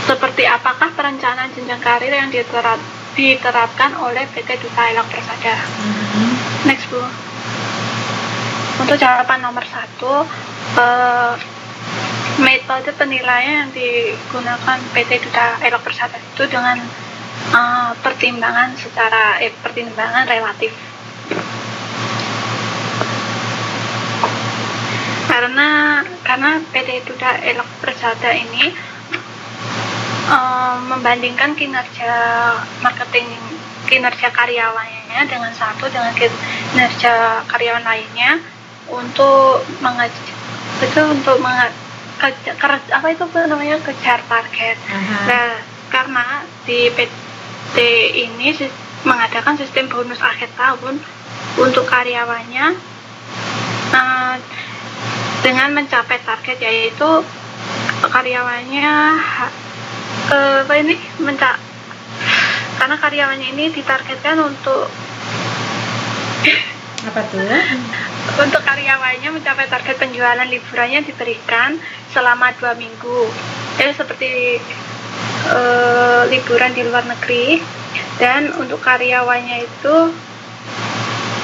seperti apakah perencanaan jenjang karir yang diterapkan oleh PT Duta Elok Persada? Next Bu. Untuk jawaban nomor 1, metode penilaian yang digunakan PT Duta Elok Persada itu dengan pertimbangan relatif. Karena PT Duta Elok Persada ini membandingkan kinerja karyawannya dengan kinerja karyawan lainnya untuk kejar target. Nah, karena di PT ini mengadakan sistem bonus akhir tahun untuk karyawannya dengan mencapai target, yaitu karyawannya karena karyawannya ini ditargetkan untuk apa tuh? Untuk karyawannya mencapai target penjualan liburannya diberikan selama 2 minggu. Seperti liburan di luar negeri Dan untuk karyawannya itu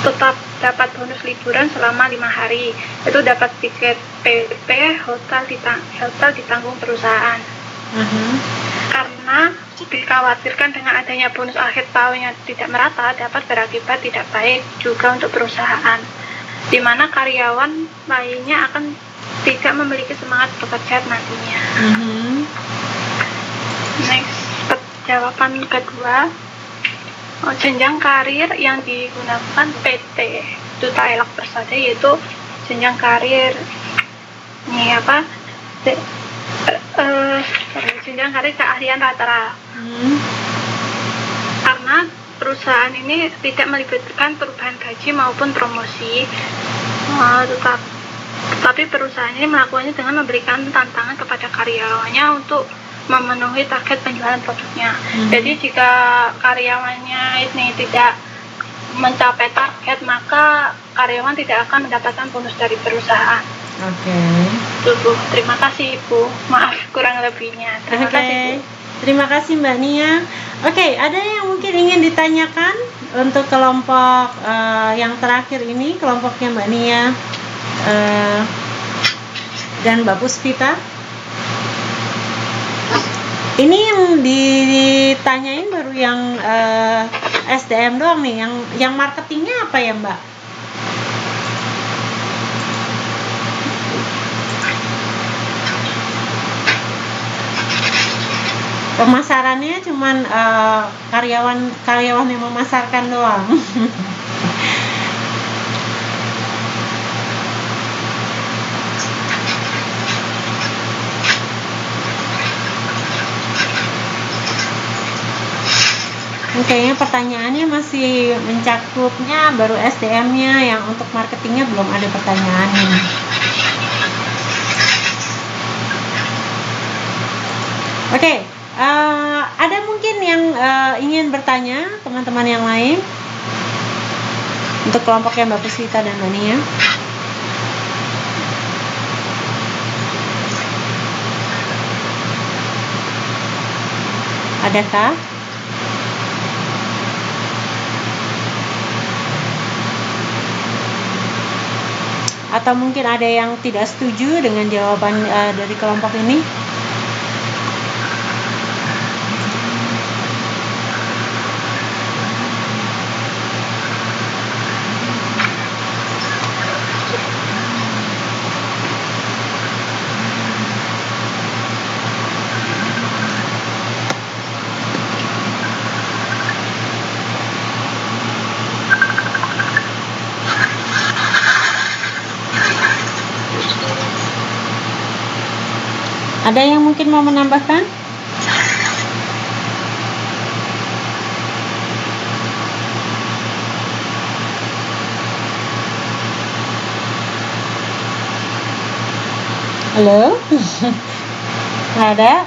tetap dapat bonus liburan selama 5 hari. Itu dapat tiket PP, hotel ditanggung perusahaan. Karena dikhawatirkan dengan adanya bonus akhir tahun yang tidak merata dapat berakibat tidak baik juga untuk perusahaan, di mana karyawan lainnya akan tidak memiliki semangat bekerja nantinya. Next, jawaban kedua, jenjang karir yang digunakan PT Duta Elok Persada yaitu jenjang karir jenjang karir keahlian lateral. Karena perusahaan ini tidak melibatkan perubahan gaji maupun promosi, tetapi perusahaan ini melakukannya dengan memberikan tantangan kepada karyawannya untuk memenuhi target penjualan produknya. Jadi jika karyawannya ini tidak mencapai target, maka karyawan tidak akan mendapatkan bonus dari perusahaan. Terima kasih Ibu, maaf kurang lebihnya. Terima kasih Bu. Terima kasih Mbak Nia. Ada yang mungkin ingin ditanyakan untuk kelompok yang terakhir ini, kelompoknya Mbak Nia dan Mbak Puspita? Ini yang ditanyain baru yang SDM doang nih, yang marketingnya apa ya Mbak? Pemasarannya cuman karyawan yang memasarkan doang. Kayaknya pertanyaannya masih mencakupnya baru SDM-nya, yang untuk marketingnya belum ada pertanyaannya. Ada mungkin yang ingin bertanya teman-teman yang lain untuk kelompoknya Mbak Puspita dan Mbak Nia? Adakah? Atau mungkin ada yang tidak setuju dengan jawaban dari kelompok ini? Ada yang mungkin mau menambahkan? Halo? Ada?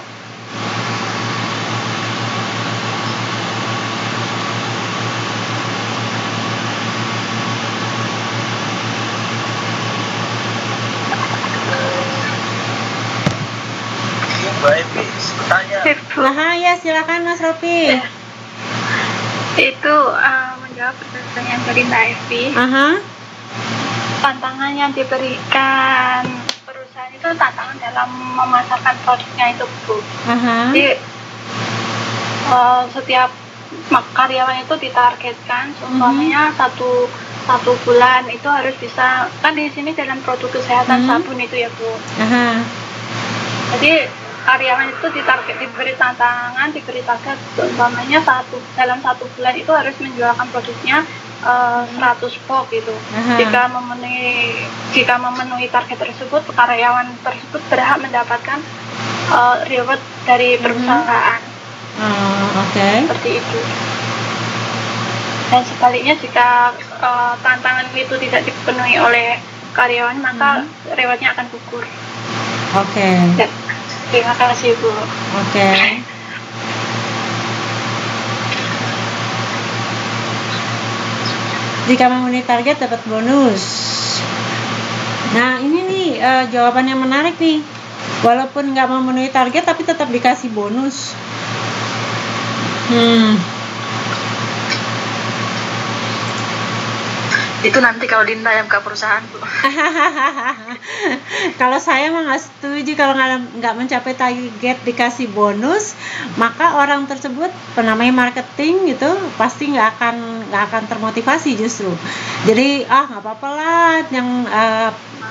Mbak Evi, tanya. Ya, silakan Mas Rofi. Itu menjawab pertanyaan dari Mbak Evi. Tantangan yang diberikan perusahaan itu tantangan dalam memasarkan produknya itu Bu. Jadi setiap karyawan itu ditargetkan, umpamanya satu bulan itu harus bisa, kan di sini dalam produk kesehatan sabun itu ya Bu. Jadi karyawan itu diberi tantangan, diberi target, umpamanya dalam satu bulan itu harus menjualkan produknya 100 box gitu. Jika memenuhi target tersebut, karyawan tersebut berhak mendapatkan reward dari perusahaan. Seperti itu. Dan sebaliknya jika tantangan itu tidak dipenuhi oleh karyawan, maka rewardnya akan gugur. Terima kasih Bu. Jika memenuhi target dapat bonus. Nah ini nih jawaban yang menarik nih. Walaupun nggak memenuhi target tapi tetap dikasih bonus. Itu nanti kalau Dinda yang buka perusahaan, Bu. Kalau saya mah nggak setuju kalau nggak mencapai target dikasih bonus, maka orang tersebut penamanya marketing gitu pasti nggak akan termotivasi justru. Jadi nggak apa-apa lah, yang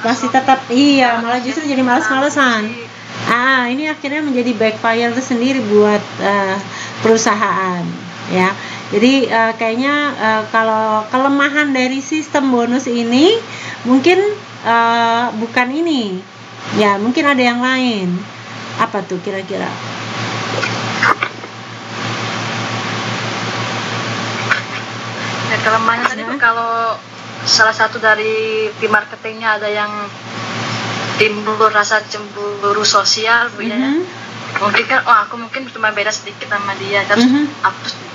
masih tetap malah justru jadi malas-malesan. Ini akhirnya menjadi backfire sendiri buat perusahaan, ya. Jadi kayaknya kalau kelemahan dari sistem bonus ini mungkin bukan ini, ya mungkin ada yang lain. Apa tuh kira-kira? Ya, kelemahannya tadi kalau salah satu dari tim marketingnya ada yang timbul rasa cemburu sosial, Bu, ya. Mungkin kan, aku mungkin cuma beda sedikit sama dia, terus aku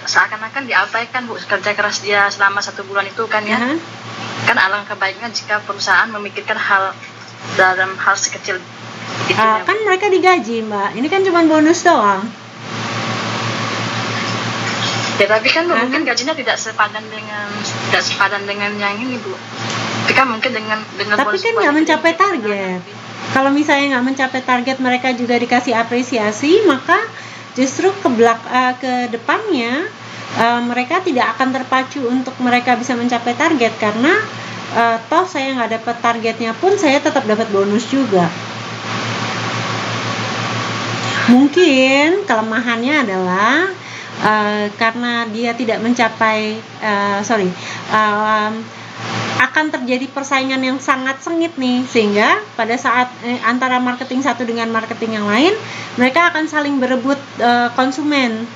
seakan-akan diabaikan, Bu, kerja keras dia selama 1 bulan itu kan, ya. Kan alangkah baiknya jika perusahaan memikirkan dalam hal sekecil itu, kan mereka digaji, Mbak. Ini kan cuma bonus doang. Ya, tapi kan mungkin gajinya tidak sepadan dengan yang ini, Bu. Tapi kan mungkin dengan tapi kan nggak mencapai target. Kalau misalnya nggak mencapai target, mereka juga dikasih apresiasi, maka justru ke depannya mereka tidak akan terpacu untuk mereka bisa mencapai target, karena toh saya nggak dapat targetnya pun saya tetap dapat bonus juga. Mungkin kelemahannya adalah karena dia tidak mencapai akan terjadi persaingan yang sangat sengit nih, sehingga pada saat antara marketing satu dengan marketing yang lain, mereka akan saling berebut konsumen.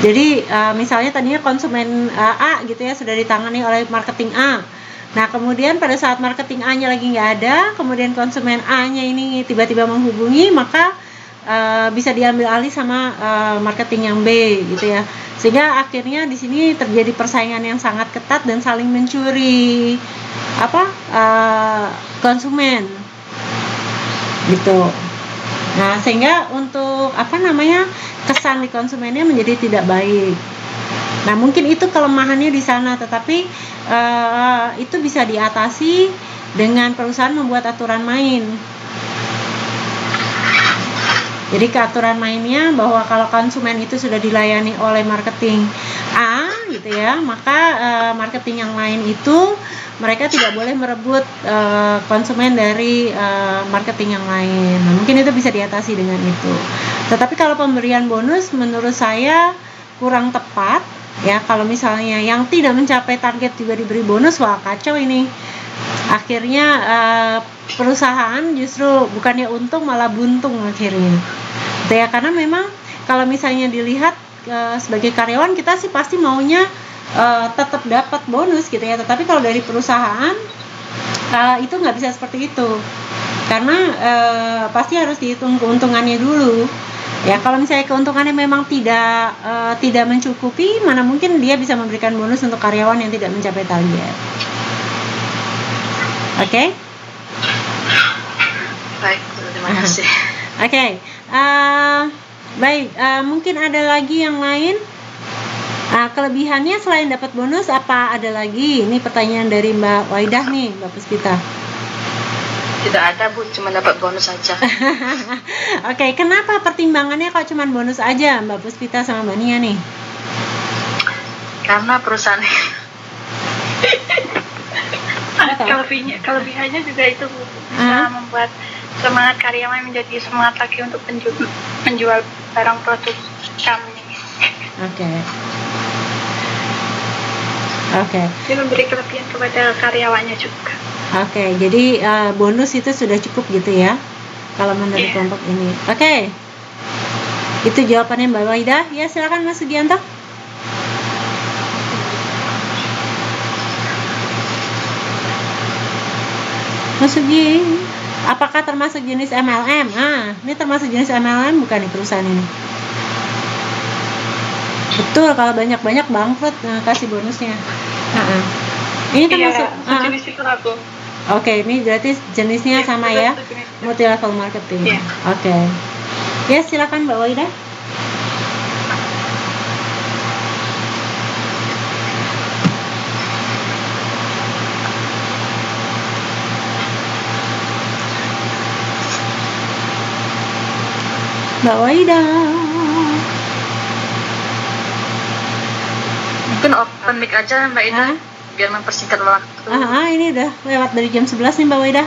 Jadi misalnya tadinya konsumen A gitu ya sudah ditangani oleh marketing A. Nah, kemudian pada saat marketing A-nya lagi nggak ada, kemudian konsumen A-nya ini tiba-tiba menghubungi, maka bisa diambil alih sama marketing yang B gitu ya, sehingga akhirnya di sini terjadi persaingan yang sangat ketat dan saling mencuri konsumen gitu. Nah, sehingga untuk kesan di konsumennya menjadi tidak baik. Nah, mungkin itu kelemahannya di sana, tetapi itu bisa diatasi dengan perusahaan membuat aturan main. Jadi keaturan mainnya bahwa kalau konsumen itu sudah dilayani oleh marketing A gitu ya, maka marketing yang lain itu mereka tidak boleh merebut konsumen dari marketing yang lain. Nah, mungkin itu bisa diatasi dengan itu. Tetapi kalau pemberian bonus menurut saya kurang tepat ya. Kalau misalnya yang tidak mencapai target juga diberi bonus, wah kacau ini. Akhirnya perusahaan justru bukannya untung malah buntung akhirnya. Ya, karena memang kalau misalnya dilihat sebagai karyawan kita sih pasti maunya tetap dapat bonus gitu ya. Tetapi kalau dari perusahaan itu nggak bisa seperti itu, karena pasti harus dihitung keuntungannya dulu. Ya, kalau misalnya keuntungannya memang tidak mencukupi, mana mungkin dia bisa memberikan bonus untuk karyawan yang tidak mencapai target. Oke? Baik, terima kasih. Oke, baik. Mungkin ada lagi yang lain. Kelebihannya selain dapat bonus, apa ada lagi? Ini pertanyaan dari Mbak Waidah nih, Mbak Puspita. Tidak ada, Bu, cuma dapat bonus saja. Oke, kenapa pertimbangannya kok cuma bonus aja, Mbak Puspita sama Mbak Nia nih? Karena perusahaan kelebihannya juga itu, Bu, bisa membuat semangat karyawan menjadi semangat lagi untuk menjual barang produk kami. Oke. Dia memberi kelebihan kepada karyawannya juga. Oke, jadi bonus itu sudah cukup gitu ya kalau menurut kelompok ini. Oke. Itu jawabannya Mbak Waidah. Ya, silakan Mas Sugianto. Mas Sugi, apakah termasuk jenis MLM? Ini termasuk jenis MLM bukan nih perusahaan ini? Betul, kalau banyak-banyak bangkrut kasih bonusnya. Ini termasuk jenis itu aku. Oke, ini berarti jenisnya sama ya, multi level marketing. Oke. Ya, silakan Mbak Waidah. Mbak Waida. Mungkin open mic aja Mbak Ida, biar mempersingkat waktu. Ini udah lewat dari jam 11 nih Mbak Waida.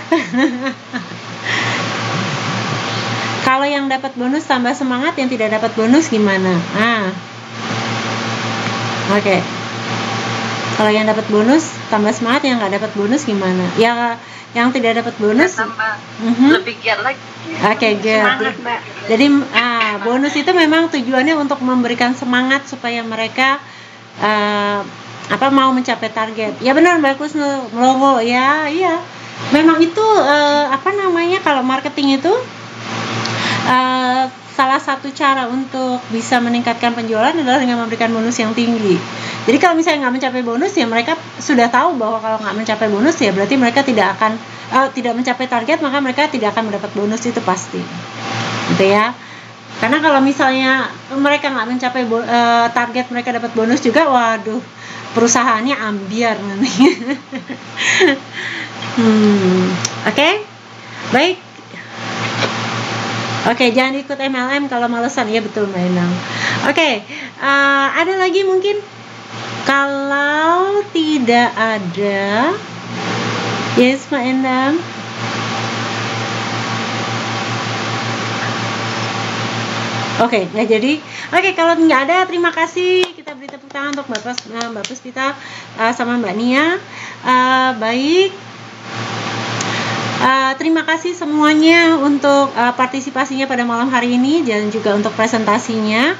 Kalau yang dapat bonus tambah semangat, yang tidak dapat bonus gimana? Oke. Kalau yang dapat bonus tambah semangat, yang nggak dapat bonus gimana? Ya, yang tidak dapat bonus lebih giat lagi. Oke, good. Jadi bonus itu memang tujuannya untuk memberikan semangat supaya mereka mau mencapai target. Ya benar, bagus logo ya, iya. Memang itu kalau marketing itu salah satu cara untuk bisa meningkatkan penjualan adalah dengan memberikan bonus yang tinggi. Jadi kalau misalnya nggak mencapai bonus, ya mereka sudah tahu bahwa kalau nggak mencapai bonus, ya berarti mereka tidak mencapai target, maka mereka tidak akan mendapat bonus, itu pasti, gitu ya. Karena kalau misalnya mereka nggak mencapai target, mereka dapat bonus juga, waduh, perusahaannya ambiar nanti. Oke? Baik. Oke, jangan ikut MLM kalau malesan. Ya betul Mbak Endang. Oke, ada lagi mungkin? Kalau tidak ada, yes Mbak Endang. Oke, nggak jadi. Oke, kalau nggak ada, terima kasih. Kita beri tepuk tangan untuk Mbak Puspita sama Mbak Nia. Baik. Terima kasih semuanya untuk partisipasinya pada malam hari ini dan juga untuk presentasinya.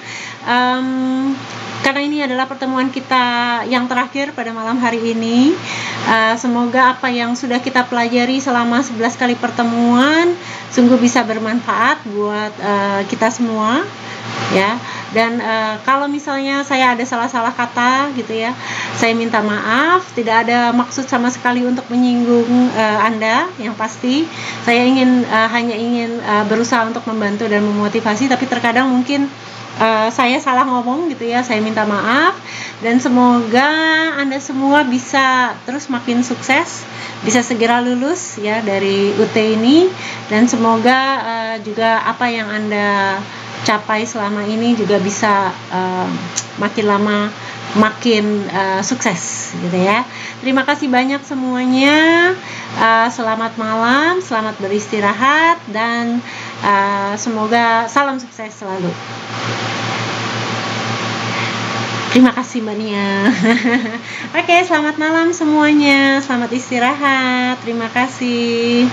Karena ini adalah pertemuan kita yang terakhir pada malam hari ini. Semoga apa yang sudah kita pelajari selama 11 kali pertemuan sungguh bisa bermanfaat buat kita semua, ya. Dan kalau misalnya saya ada salah-salah kata gitu ya, saya minta maaf. Tidak ada maksud sama sekali untuk menyinggung Anda. Yang pasti saya hanya ingin berusaha untuk membantu dan memotivasi, tapi terkadang mungkin saya salah ngomong gitu ya. Saya minta maaf, dan semoga Anda semua bisa terus makin sukses, bisa segera lulus ya dari UT ini, dan semoga juga apa yang Anda capai selama ini juga bisa makin lama makin sukses gitu ya. Terima kasih banyak semuanya. Selamat malam, selamat beristirahat, dan semoga salam sukses selalu. Terima kasih Mbak Nia. Oke, selamat malam semuanya, selamat istirahat. Terima kasih.